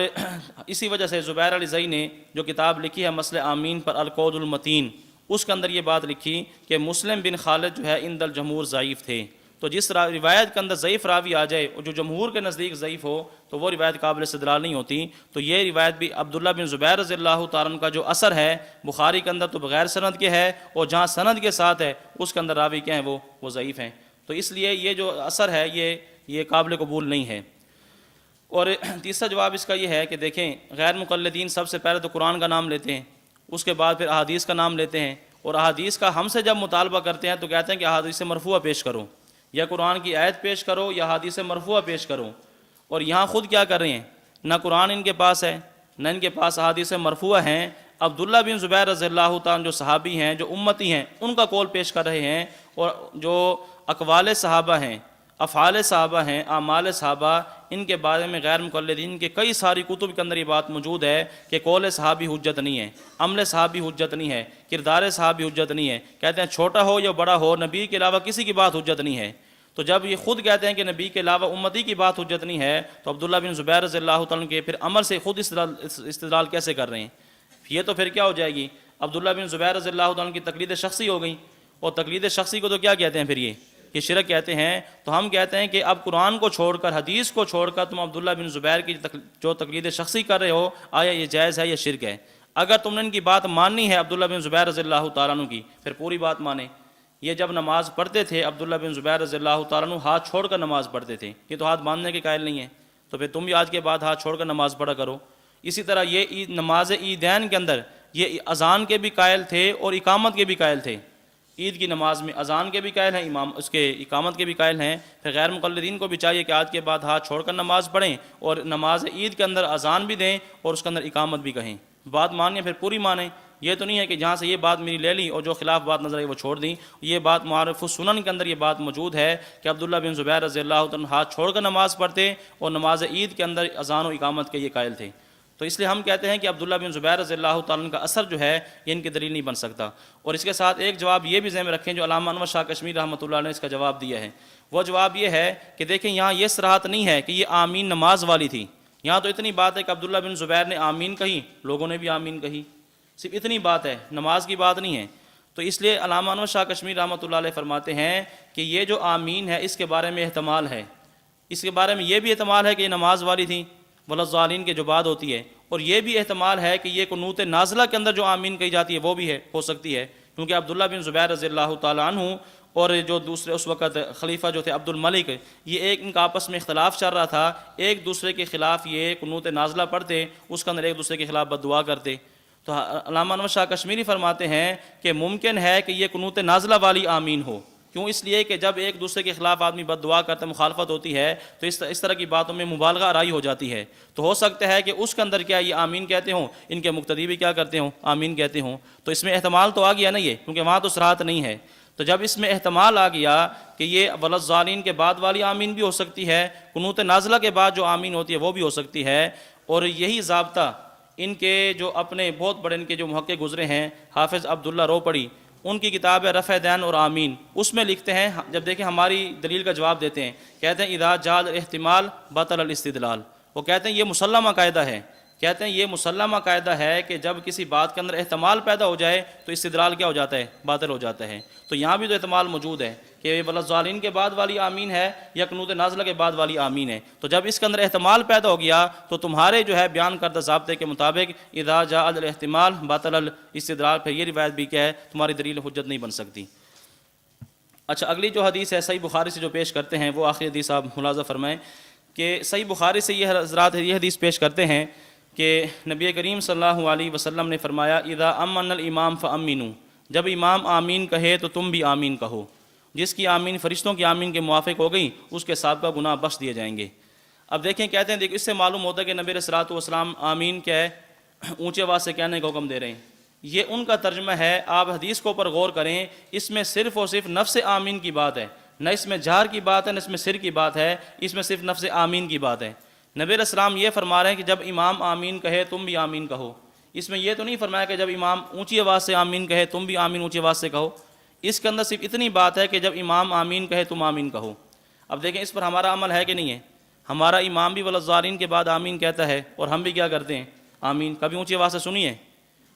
اسی وجہ سے زبیر علی زئی نے جو کتاب لکھی ہے مسئلہ آمین پر القول المتین، اس کے اندر یہ بات لکھی کہ مسلم بن خالد جو ہے عند الجمہور ضعیف تھے، تو جس روایت کے اندر ضعیف راوی آ جائے اور جو جمہور کے نزدیک ضعیف ہو تو وہ روایت قابل استدلال نہیں ہوتی۔ تو یہ روایت بھی عبداللہ بن زبیر رضی اللہ تعالیٰ عنہ کا جو اثر ہے بخاری کے اندر تو بغیر سند کے ہے، اور جہاں سند کے ساتھ ہے اس کے اندر راوی کیا ہیں وہ ضعیف ہیں، تو اس لیے یہ جو اثر ہے یہ قابل قبول نہیں ہے۔ اور تیسرا جواب اس کا یہ ہے کہ دیکھیں غیر مقلدین سب سے پہلے تو قرآن کا نام لیتے ہیں، اس کے بعد پھر احادیث کا نام لیتے ہیں، اور احادیث کا ہم سے جب مطالبہ کرتے ہیں تو کہتے ہیں کہ احادیث مرفوعہ پیش کرو، یا قرآن کی آیت پیش کرو یا حدیث مرفوعہ پیش کرو، اور یہاں خود کیا کر رہے ہیں؟ نہ قرآن ان کے پاس ہے، نہ ان کے پاس احادیث مرفوعہ ہیں، عبداللہ بن زبیر رضی اللہ تعالیٰ جو صحابی ہیں، جو امتی ہیں، ان کا قول پیش کر رہے ہیں، اور جو اقوال صحابہ ہیں، افعال صحابہ ہیں، اعمال صحابہ، ان کے بارے میں غیر مقلدین کے کئی ساری کتب کے اندر یہ بات موجود ہے کہ قول صحابی حجت نہیں ہے، عمل صحابی حجت نہیں ہے، کردار صحابی حجت نہیں ہے، کہتے ہیں چھوٹا ہو یا بڑا ہو نبی کے علاوہ کسی کی بات حجت نہیں ہے۔ تو جب یہ خود کہتے ہیں کہ نبی کے علاوہ امتی کی بات حجت نہیں ہے تو عبداللہ بن زبیر رضی اللہ تعالیٰ کے پھر عمل سے خود استدلال کیسے کر رہے ہیں؟ یہ تو پھر کیا ہو جائے گی؟ عبداللہ بن زبیر رضی اللہ تعالیٰ کی تقلید شخصی ہو گئی، اور تقلید شخصی کو تو کیا کہتے ہیں پھر یہ شرک کہتے ہیں۔ تو ہم کہتے ہیں کہ اب قرآن کو چھوڑ کر حدیث کو چھوڑ کر تم عبداللہ بن زبیر کی جو تقلید شخصی کر رہے ہو، آیا یہ جائز ہے یا شرک ہے؟ اگر تم نے ان کی بات ماننی ہے عبداللہ بن زبیر رضی اللہ تعالیٰ عنہ کی، پھر پوری بات مانے۔ یہ جب نماز پڑھتے تھے عبداللہ بن زبیر رضی اللہ تعالیٰ عنہ ہاتھ چھوڑ کر نماز پڑھتے تھے، یہ تو ہاتھ باندھنے کے قائل نہیں ہیں، تو پھر تم بھی آج کے بعد ہاتھ چھوڑ کر نماز پڑھا کرو۔ اسی طرح یہ نماز عیدین کے اندر یہ اذان کے بھی قائل تھے اور اقامت کے بھی قائل تھے، عید کی نماز میں اذان کے بھی قائل ہیں، امام اس کے اقامت کے بھی قائل ہیں۔ پھر غیر مقلدین کو بھی چاہیے کہ آج کے بعد ہاتھ چھوڑ کر نماز پڑھیں اور نماز عید کے اندر اذان بھی دیں اور اس کے اندر اقامت بھی کہیں، بات مانیں پھر پوری مانیں۔ یہ تو نہیں ہے کہ جہاں سے یہ بات میری لے لی اور جو خلاف بات نظر آئی وہ چھوڑ دیں۔ یہ بات معارف السنن کے اندر یہ بات موجود ہے کہ عبداللہ بن زبیر رضی اللہ عنہ ہاتھ چھوڑ کر نماز پڑھتے اور نماز عید کے اندر اذان و اقامت کے یہ قائل تھے۔ تو اس لیے ہم کہتے ہیں کہ عبداللہ بن زبیر رضی اللہ تعالیٰ کا اثر جو ہے یہ ان کی دلیل نہیں بن سکتا۔ اور اس کے ساتھ ایک جواب یہ بھی ذہن میں رکھیں جو علامہ انور شاہ کشمیری رحمۃ اللہ نے اس کا جواب دیا ہے، وہ جواب یہ ہے کہ دیکھیں یہاں یہ صراحت نہیں ہے کہ یہ آمین نماز والی تھی، یہاں تو اتنی بات ہے کہ عبداللہ بن زبیر نے آمین کہی، لوگوں نے بھی آمین کہی، صرف اتنی بات ہے، نماز کی بات نہیں ہے۔ تو اس لیے علامہ انور شاہ کشمیری رحمۃ اللہ علیہ فرماتے ہیں کہ یہ جو آمین ہے اس کے بارے میں احتمال ہے، اس کے بارے میں یہ بھی احتمال ہے کہ یہ نماز والی تھی ولضالین کے جو بعد ہوتی ہے، اور یہ بھی احتمال ہے کہ یہ قنوت نازلہ کے اندر جو آمین کہی جاتی ہے وہ بھی ہے، ہو سکتی ہے کیونکہ عبداللہ بن زبیر رضی اللہ تعالیٰ عنہ اور جو دوسرے اس وقت خلیفہ جو تھے عبد الملک، یہ ایک ان کا آپس میں اختلاف چل رہا تھا، ایک دوسرے کے خلاف یہ قنوت نازلہ پڑھتے، اس کے اندر ایک دوسرے کے خلاف بد دعا کرتے۔ تو علامہ انور شاہ کشمیری فرماتے ہیں کہ ممکن ہے کہ یہ قنوت نازلہ والی آمین ہو، کیوں؟ اس لیے کہ جب ایک دوسرے کے خلاف آدمی بد دعا کرتا ہے، مخالفت ہوتی ہے، تو اس طرح کی باتوں میں مبالغہ آرائی ہو جاتی ہے، تو ہو سکتا ہے کہ اس کے اندر کیا یہ آمین کہتے ہوں، ان کے مقتدی بھی کیا کرتے ہوں، آمین کہتے ہوں۔ تو اس میں احتمال تو آ گیا نا یہ، کیونکہ وہاں تو صراحت نہیں ہے، تو جب اس میں احتمال آ گیا کہ یہ ولضالین کے بعد والی آمین بھی ہو سکتی ہے، قنوت نازلہ کے بعد جو آمین ہوتی ہے وہ بھی ہو سکتی ہے، اور یہی ضابطہ ان کے جو اپنے بہت بڑے ان کے جو محقق گزرے ہیں، حافظ عبداللہ روپڑی، ان کی کتاب ہے رفع دین اور آمین، اس میں لکھتے ہیں، جب دیکھیں ہماری دلیل کا جواب دیتے ہیں، کہتے ہیں اذا جاز الاحتمال بطل الاستدلال، وہ کہتے ہیں یہ مسلمہ قاعدہ ہے، کہتے ہیں یہ مسلمہ قاعدہ ہے کہ جب کسی بات کے اندر احتمال پیدا ہو جائے تو استدلال کیا ہو جاتا ہے، باطل ہو جاتا ہے۔ تو یہاں بھی تو احتمال موجود ہے کہ یہ ولضالین کے بعد والی آمین ہے یا قنوت نازلہ کے بعد والی آمین ہے، تو جب اس کے اندر احتمال پیدا ہو گیا تو تمہارے جو ہے بیان کردہ ضابطے کے مطابق اذا جاء الاحتمال بطل الاستدلال، پھر یہ روایت بھی کیا ہے، تمہاری دلیل حجت نہیں بن سکتی۔ اچھا، اگلی جو حدیث ہے صحیح بخاری سے جو پیش کرتے ہیں، وہ آخری حدیث آپ ملاحظہ فرمائیں کہ صحیح بخاری سے یہ حضرات یہ حدیث پیش کرتے ہیں کہ نبی کریم صلی اللہ علیہ وسلم نے فرمایا اذا امن الامام فامنوا، جب امام آمین کہے تو تم بھی آمین کہو، جس کی آمین فرشتوں کی آمین کے موافق ہو گئی اس کے سابقہ گناہ بخش دیے جائیں گے۔ اب دیکھیں، کہتے ہیں اس سے معلوم ہوتا ہے کہ نبی علیہ الصلوۃ والسلام آمین کیا ہے، اونچے آواز سے کہنے کا حکم دے رہے ہیں، یہ ان کا ترجمہ ہے۔ آپ حدیث کو پر غور کریں، اس میں صرف اور صرف نفس آمین کی بات ہے، نہ اس میں جہر کی بات ہے نہ اس میں سر کی بات ہے، اس میں صرف نفس آمین کی بات ہے۔ نبی علیہ السلام یہ فرما رہے ہیں کہ جب امام آمین کہے تم بھی آمین کہو، اس میں یہ تو نہیں فرمایا کہ جب امام اونچی آواز سے آمین کہے تم بھی آمین اونچی آواز سے کہو، اس کے اندر صرف اتنی بات ہے کہ جب امام آمین کہے تم آمین کہو۔ اب دیکھیں اس پر ہمارا عمل ہے کہ نہیں ہے، ہمارا امام بھی ولضالین کے بعد آمین کہتا ہے اور ہم بھی کیا کرتے ہیں، آمین۔ کبھی اونچی آواز سے سنی ہے؟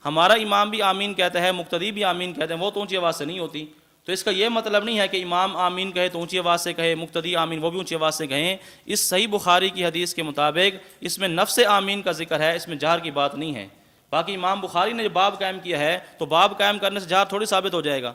ہمارا امام بھی آمین کہتا ہے، مقتدی بھی آمین کہتے ہیں، وہ تو اونچی آواز سے نہیں ہوتی۔ تو اس کا یہ مطلب نہیں ہے کہ امام آمین کہے تو اونچی آواز سے کہے، مقتدی آمین وہ بھی اونچی آواز سے کہیں۔ اس صحیح بخاری کی حدیث کے مطابق اس میں نفس آمین کا ذکر ہے، اس میں جہر کی بات نہیں ہے۔ باقی امام بخاری نے جو باب قائم کیا ہے تو باب قائم کرنے سے جہر تھوڑی ثابت ہو جائے گا۔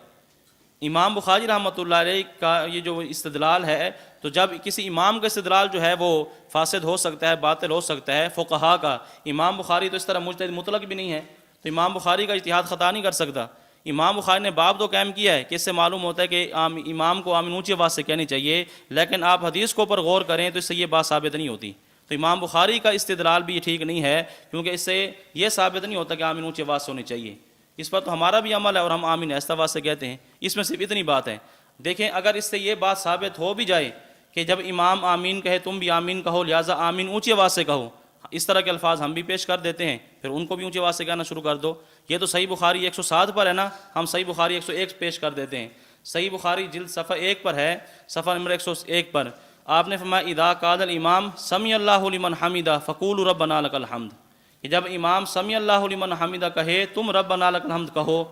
امام بخاری رحمۃ اللہ علیہ کا یہ جو استدلال ہے، تو جب کسی امام کا استدلال جو ہے وہ فاسد ہو سکتا ہے، باطل ہو سکتا ہے فقہا کا، امام بخاری تو اس طرح مجتہد مطلق بھی نہیں ہے، تو امام بخاری کا اجتہاد خطا نہیں کر سکتا۔ امام بخاری نے باب تو قائم کیا ہے کہ اس سے معلوم ہوتا ہے کہ امام کو آمین اونچی آواز سے کہنی چاہیے، لیکن آپ حدیث کو پر غور کریں تو اس سے یہ بات ثابت نہیں ہوتی۔ تو امام بخاری کا استدلال بھی ٹھیک نہیں ہے، کیونکہ اس سے یہ ثابت نہیں ہوتا کہ آمین اونچی آواز سے ہونی چاہیے۔ اس پر تو ہمارا بھی عمل ہے اور ہم آمین آہستہ آواز سے کہتے ہیں، اس میں صرف اتنی بات ہے۔ دیکھیں، اگر اس سے یہ بات ثابت ہو بھی جائے کہ جب امام آمین کہے تم بھی آمین کہو، لہٰذا آمین اونچی آواز سے کہو، اس طرح کے الفاظ ہم بھی پیش کر دیتے ہیں، پھر ان کو بھی اونچی آواز سے کہنا شروع کر دو۔ یہ تو صحیح بخاری 107 پر ہے نا، ہم صحیح بخاری 101 پیش کر دیتے ہیں۔ صحیح بخاری جلد صفحہ 1 پر ہے، صفحہ نمبر 101 پر آپ نے فرمایا اذا قال الامام سمع اللہ لمن حمدہ فقولوا ربنا لک الحمد، کہ جب امام سمع اللہ لمن حمدہ کہے تم ربنا لک الحمد کہو۔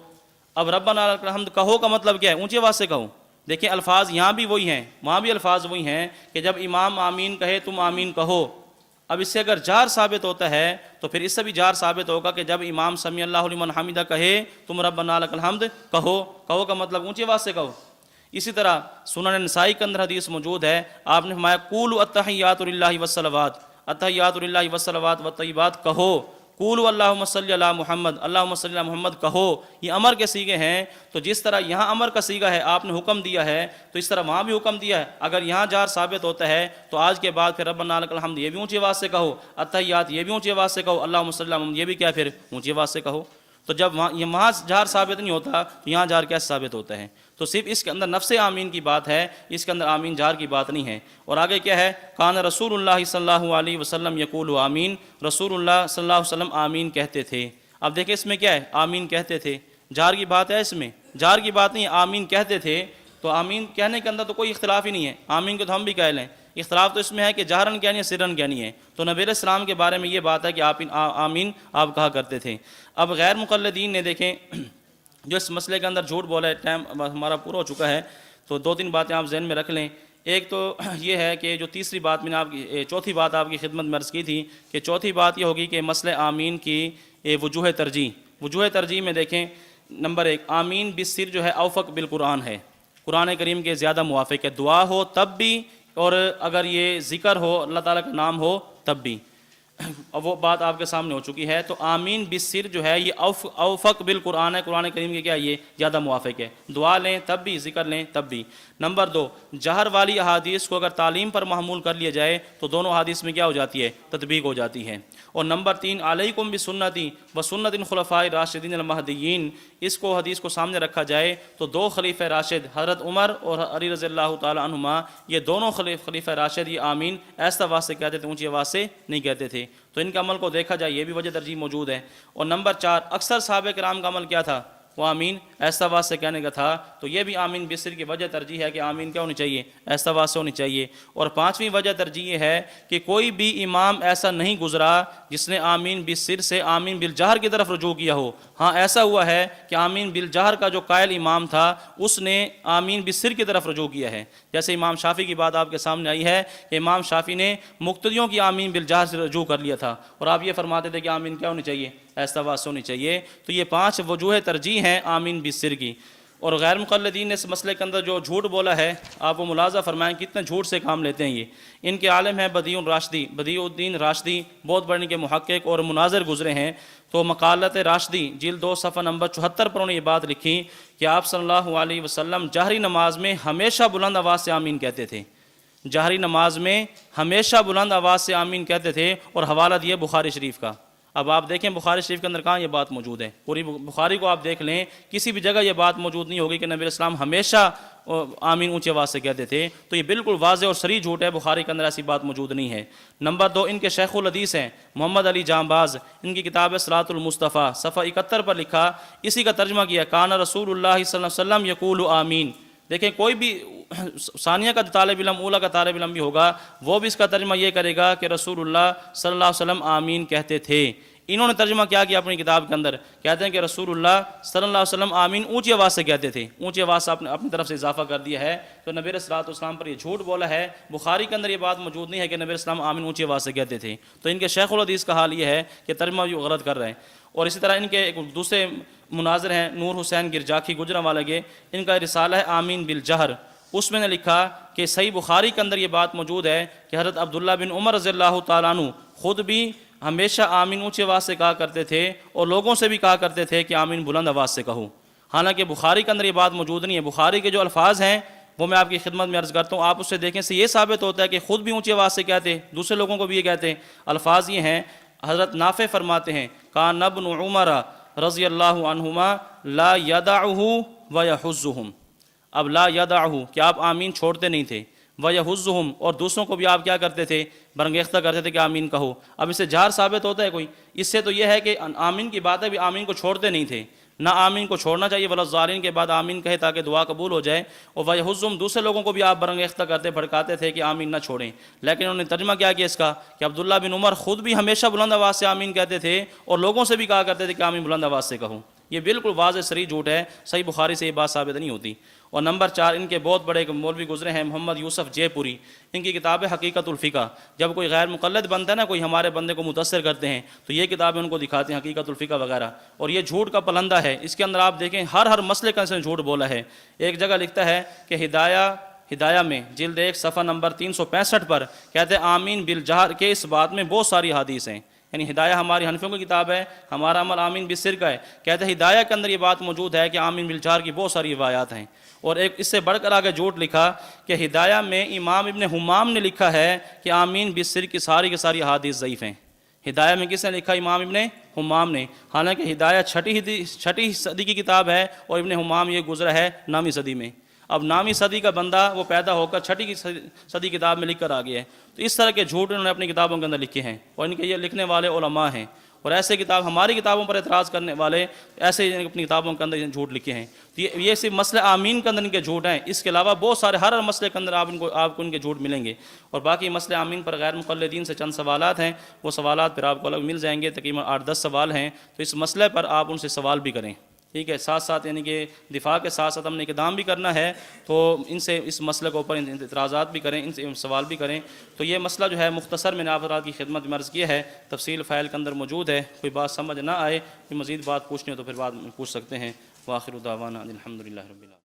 اب ربنا لک الحمد کہو کا مطلب کیا ہے؟ اونچی آواز سے کہو۔ دیکھیں الفاظ یہاں بھی وہی ہیں، وہاں بھی الفاظ وہی ہیں کہ جب امام آمین کہے تم آمین کہو۔ اب اس سے اگر جار ثابت ہوتا ہے تو پھر اس سے بھی جار ثابت ہوگا کہ جب امام سمیع اللہ لمن حمدہ کہے تم ربنا لک الحمد کہو۔ کہو کا مطلب اونچی آواز سے کہو۔ اسی طرح سنن نسائی کے اندر حدیث موجود ہے، آپ نے فرمایا قولوا التحیات للہ والصلوات، التحیات للہ والصلوات والطیبات کہو۔ قولوا اللہم صلی علی محمد، اللہم صلی علی محمد کہو۔ یہ امر کے صیغے ہیں، تو جس طرح یہاں امر کا صیغہ ہے، آپ نے حکم دیا ہے، تو اس طرح وہاں بھی حکم دیا ہے۔ اگر یہاں جار ثابت ہوتا ہے تو آج کے بعد پھر ربنا لک الحمد یہ بھی اونچی آواز سے کہو، التحیات یہ بھی اونچی آواز سے کہو، اللہم صلی علی محمد یہ بھی کیا پھر اونچی آواز سے کہو۔ تو جب وہاں جار ثابت نہیں ہوتا تو یہاں جار کیسے ثابت ہوتا ہے؟ تو صرف اس کے اندر نفس آمین کی بات ہے، اس کے اندر آمین جار کی بات نہیں ہے۔ اور آگے کیا ہے؟ کان رسول اللہ صلی اللہ علیہ وسلم یقول آمین، رسول اللہ صلی اللہ علیہ وسلم آمین کہتے تھے۔ اب دیکھیں اس میں کیا ہے؟ آمین کہتے تھے، جار کی بات ہے، اس میں جار کی بات نہیں، آمین کہتے تھے۔ تو آمین کہنے کے اندر تو کوئی اختلاف ہی نہیں ہے، آمین کو تو ہم بھی کہہ لیں، اختلاف تو اس میں ہے کہ جہرن کہنی ہے سرن کہنی ہے۔ تو نبی علیہ السلام کے بارے میں یہ بات ہے کہ آپ آمین آپ کہا کرتے تھے۔ اب غیر مقلدین نے دیکھیں جو اس مسئلے کے اندر جھوٹ بولا ہے، ٹائم ہمارا پورا ہو چکا ہے، تو 2-3 باتیں آپ ذہن میں رکھ لیں۔ ایک تو یہ ہے کہ جو تیسری بات میں نے آپ کی چوتھی بات آپ کی خدمت میں عرض کی تھی کہ چوتھی بات یہ ہوگی کہ مسئلہ آمین کی وجوہ ترجیح میں دیکھیں نمبر 1 آمین بالسر جو ہے اوفق بالقرآن ہے، قرآن کریم کے زیادہ موافق ہے، دعا ہو تب بھی اور اگر یہ ذکر ہو اللہ تعالیٰ کا نام ہو تب بھی، اب وہ بات آپ کے سامنے ہو چکی ہے۔ تو آمین بالسر جو ہے یہ اوفق بالقرآن ہے، قرآن کریم کے کیا یہ زیادہ موافق ہے، دعا لیں تب بھی ذکر لیں تب بھی۔ نمبر 2 جہر والی احادیث کو اگر تعلیم پر محمول کر لیا جائے تو دونوں احادیث میں کیا ہو جاتی ہے، تطبیق ہو جاتی ہے۔ اور نمبر 3 علیکم بسنتی و سنت الخلفاء الراشدین المہدیین، اس کو حدیث کو سامنے رکھا جائے تو 2 خلیفہ راشد حضرت عمر اور علی رضی اللہ تعالی عنہما، یہ دونوں خلیفہ راشد یہ آمین ایسا آواز سے کہتے تھے، اونچی آواز سے نہیں کہتے تھے، تو ان کے عمل کو دیکھا جائے یہ بھی وجہ ترجیح موجود ہے۔ اور نمبر 4 اکثر صحابہ کرام کا عمل کیا تھا، وہ آمین ایسا آواز سے کہنے کا تھا، تو یہ بھی آمین بالسر کی وجہ ترجیح ہے کہ آمین کیا ہونی چاہیے، ایسا آواز سے ہونی چاہیے۔ اور 5ویں وجہ ترجیح یہ ہے کہ کوئی بھی امام ایسا نہیں گزرا جس نے آمین بالسر سے آمین بالجہر کی طرف رجوع کیا ہو۔ ہاں ایسا ہوا ہے کہ آمین بالجہر کا جو قائل امام تھا اس نے آمین بالسر کی طرف رجوع کیا ہے، جیسے امام شافعی کی بات آپ کے سامنے آئی ہے کہ امام شافعی نے مقتدیوں کی آمین بالجہر سے رجوع کر لیا تھا، اور آپ یہ فرماتے تھے کہ آمین کیا ہونی چاہیے، ایسا آواز ہونی چاہیے۔ تو یہ 5 وجوہ ترجیح ہیں آمین بالسر کی۔ اور غیر مقلدین نے اس مسئلے کے اندر جو جھوٹ بولا ہے، آپ وہ ملاحظہ فرمائیں کتنے جھوٹ سے کام لیتے ہیں یہ۔ ان کے عالم ہیں بدیع الدین راشدی، بہت بڑے کے محقق اور مناظر گزرے ہیں، تو مقالت راشدی جلد 2 صفحہ نمبر 74 پر انہوں نے یہ بات لکھی کہ آپ صلی اللہ علیہ وسلم جہری نماز میں ہمیشہ بلند آواز سے آمین کہتے تھے، جہری نماز میں ہمیشہ بلند آواز سے آمین کہتے تھے، اور حوالہ دیا بخاری شریف کا۔ اب آپ دیکھیں بخاری شریف کے اندر کہاں یہ بات موجود ہے، پوری بخاری کو آپ دیکھ لیں، کسی بھی جگہ یہ بات موجود نہیں ہوگی کہ نبی علیہ السلام ہمیشہ آمین اونچی آواز سے کہتے تھے، تو یہ بالکل واضح اور صریح جھوٹ ہے، بخاری کے اندر ایسی بات موجود نہیں ہے۔ نمبر 2 ان کے شیخ الحدیث ہیں محمد علی جانباز، ان کی کتاب ہے صلاۃ المصطفیٰ، صفحہ 71 پر لکھا، اسی کا ترجمہ کیا، کان رسول اللہ صلی اللہ علیہ وسلم یقول آمین۔ دیکھیں کوئی بھی ثانیہ کا طالب علم، اولا کا طالب علم بھی ہوگا، وہ بھی اس کا ترجمہ یہ کرے گا کہ رسول اللہ صلی اللہ علیہ وسلم آمین کہتے تھے۔ انہوں نے ترجمہ کیا کیا اپنی کتاب کے اندر، کہتے ہیں کہ رسول اللہ صلی اللہ علیہ وسلم آمین اونچی آواز سے کہتے تھے، اونچی آواز سے اپنی طرف سے اضافہ کر دیا ہے، تو نبی علیہ السلام پر یہ جھوٹ بولا ہے۔ بخاری کے اندر یہ بات موجود نہیں ہے کہ نبی علیہ السلام آمین اونچی آواز سے کہتے تھے، تو ان کے شیخ الحدیث کا حال یہ ہے کہ ترجمہ بھی غلط کر رہے ہیں۔ اور اسی طرح ان کے ایک دوسرے مناظر ہیں نور حسین گرجاکھی گجرانوالہ کے، ان کا رسالہ ہے آمین بالجہر، اس میں نے لکھا کہ صحیح بخاری کے اندر یہ بات موجود ہے کہ حضرت عبداللہ بن عمر رضی اللہ تعالیٰ عنہ خود بھی ہمیشہ آمین اونچی آواز سے کہا کرتے تھے، اور لوگوں سے بھی کہا کرتے تھے کہ آمین بلند آواز سے کہو۔ حالانکہ بخاری کے اندر یہ بات موجود نہیں ہے، بخاری کے جو الفاظ ہیں وہ میں آپ کی خدمت میں عرض کرتا ہوں، آپ اسے دیکھیں سے یہ ثابت ہوتا ہے کہ خود بھی اونچی آواز سے کہتے، دوسرے لوگوں کو بھی یہ کہتے۔ الفاظ یہ ہیں، حضرت نافع فرماتے ہیں کان ابن عمر رضی اللہ عنہما لا یدعہ ویحزہم، اب لا یدعہ کہ آپ آمین چھوڑتے نہیں تھے، ویحزہم اور دوسروں کو بھی آپ کیا کرتے تھے، برانگیختہ کرتے تھے کہ آمین کہو۔ اب اس سے جہر ثابت ہوتا ہے کوئی، اس سے تو یہ ہے کہ آمین کی بات ہے بھی آمین کو چھوڑتے نہیں تھے، نہ آمین کو چھوڑنا چاہیے، ولا الضالین کے بعد آمین کہے تاکہ دعا قبول ہو جائے۔ اور ویحزہم دوسرے لوگوں کو بھی آپ برانگیختہ کرتے بھڑکاتے تھے کہ آمین نہ چھوڑیں، لیکن انہوں نے ترجمہ کیا کیا اس کا کہ عبداللہ بن عمر خود بھی ہمیشہ بلند آواز سے آمین کہتے تھے، اور لوگوں سے بھی کہا کرتے تھے کہ آمین بلند آواز سے کہو۔ یہ بالکل واضح صریح جھوٹ ہے، صحیح بخاری سے یہ بات ثابت نہیں ہوتی۔ اور نمبر 4 ان کے بہت بڑے مولوی گزرے ہیں محمد یوسف جے پوری، ان کی کتاب ہے حقیقت الفقہ۔ جب کوئی غیر مقلد بنتا ہے نا، کوئی ہمارے بندے کو متاثر کرتے ہیں تو یہ کتابیں ان کو دکھاتے ہیں، حقیقت الفقہ وغیرہ، اور یہ جھوٹ کا پلندہ ہے۔ اس کے اندر آپ دیکھیں ہر مسئلے کا اس نے جھوٹ بولا ہے۔ ایک جگہ لکھتا ہے کہ ہدایہ میں جلد 1 صفحہ نمبر 365 پر کہتے ہیں آمین بالجہر کے اس بات میں بہت ساری حدیث ہیں، یعنی ہدایہ ہماری حنفیوں کی کتاب ہے، ہمارا عمل آمین بالسر کا ہے، کہتے ہیں ہدایہ کے اندر یہ بات موجود ہے کہ آمین بالجہر کی بہت ساری روایات ہیں۔ اور ایک اس سے بڑھ کر آگے جھوٹ لکھا کہ ہدایہ میں امام ابن حمام نے لکھا ہے کہ آمین بالسر کی ساری احادیث ضعیف ہیں۔ ہدایہ میں کس نے لکھا؟ امام ابن حمام نے، حالانکہ ہدایہ چھٹی صدی کی کتاب ہے اور ابن حمام یہ گزرا ہے 9ویں صدی میں۔ اب 9ویں صدی کا بندہ وہ پیدا ہو کر 6 صدی کتاب میں لکھ کر آ گیا ہے، تو اس طرح کے جھوٹ انہوں نے اپنی کتابوں کے اندر لکھے ہیں، اور ان کے یہ لکھنے والے علماء ہیں، اور ایسے کتاب ہماری کتابوں پر اعتراض کرنے والے ایسے اپنی کتابوں کے اندر جھوٹ لکھے ہیں۔ تو یہ صرف مسئلہ آمین کے اندر ان کے جھوٹ ہیں، اس کے علاوہ بہت سارے ہر مسئلے کے اندر آپ کو ان کے جھوٹ ملیں گے۔ اور باقی مسئلہ آمین پر غیر مقلدین سے چند سوالات ہیں، وہ سوالات پھر آپ کو الگ مل جائیں گے، تقریباً 8-10 سوال ہیں، تو اس مسئلے پر آپ ان سے سوال بھی کریں، ٹھیک ہے، ساتھ ساتھ یعنی کہ دفاع کے ساتھ ساتھ ہم نے اقدام بھی کرنا ہے، تو ان سے اس مسئلے کے اوپر اعتراضات بھی کریں، ان سے سوال بھی کریں۔ تو یہ مسئلہ جو ہے مختصر میں نے آپ حضرات کی خدمت میں عرض کیا ہے، تفصیل فائل کے اندر موجود ہے، کوئی بات سمجھ نہ آئے، کوئی مزید بات پوچھنی ہو تو پھر بعد میں پوچھ سکتے ہیں۔ واخر دعوانا الحمد للہ رب العالمین.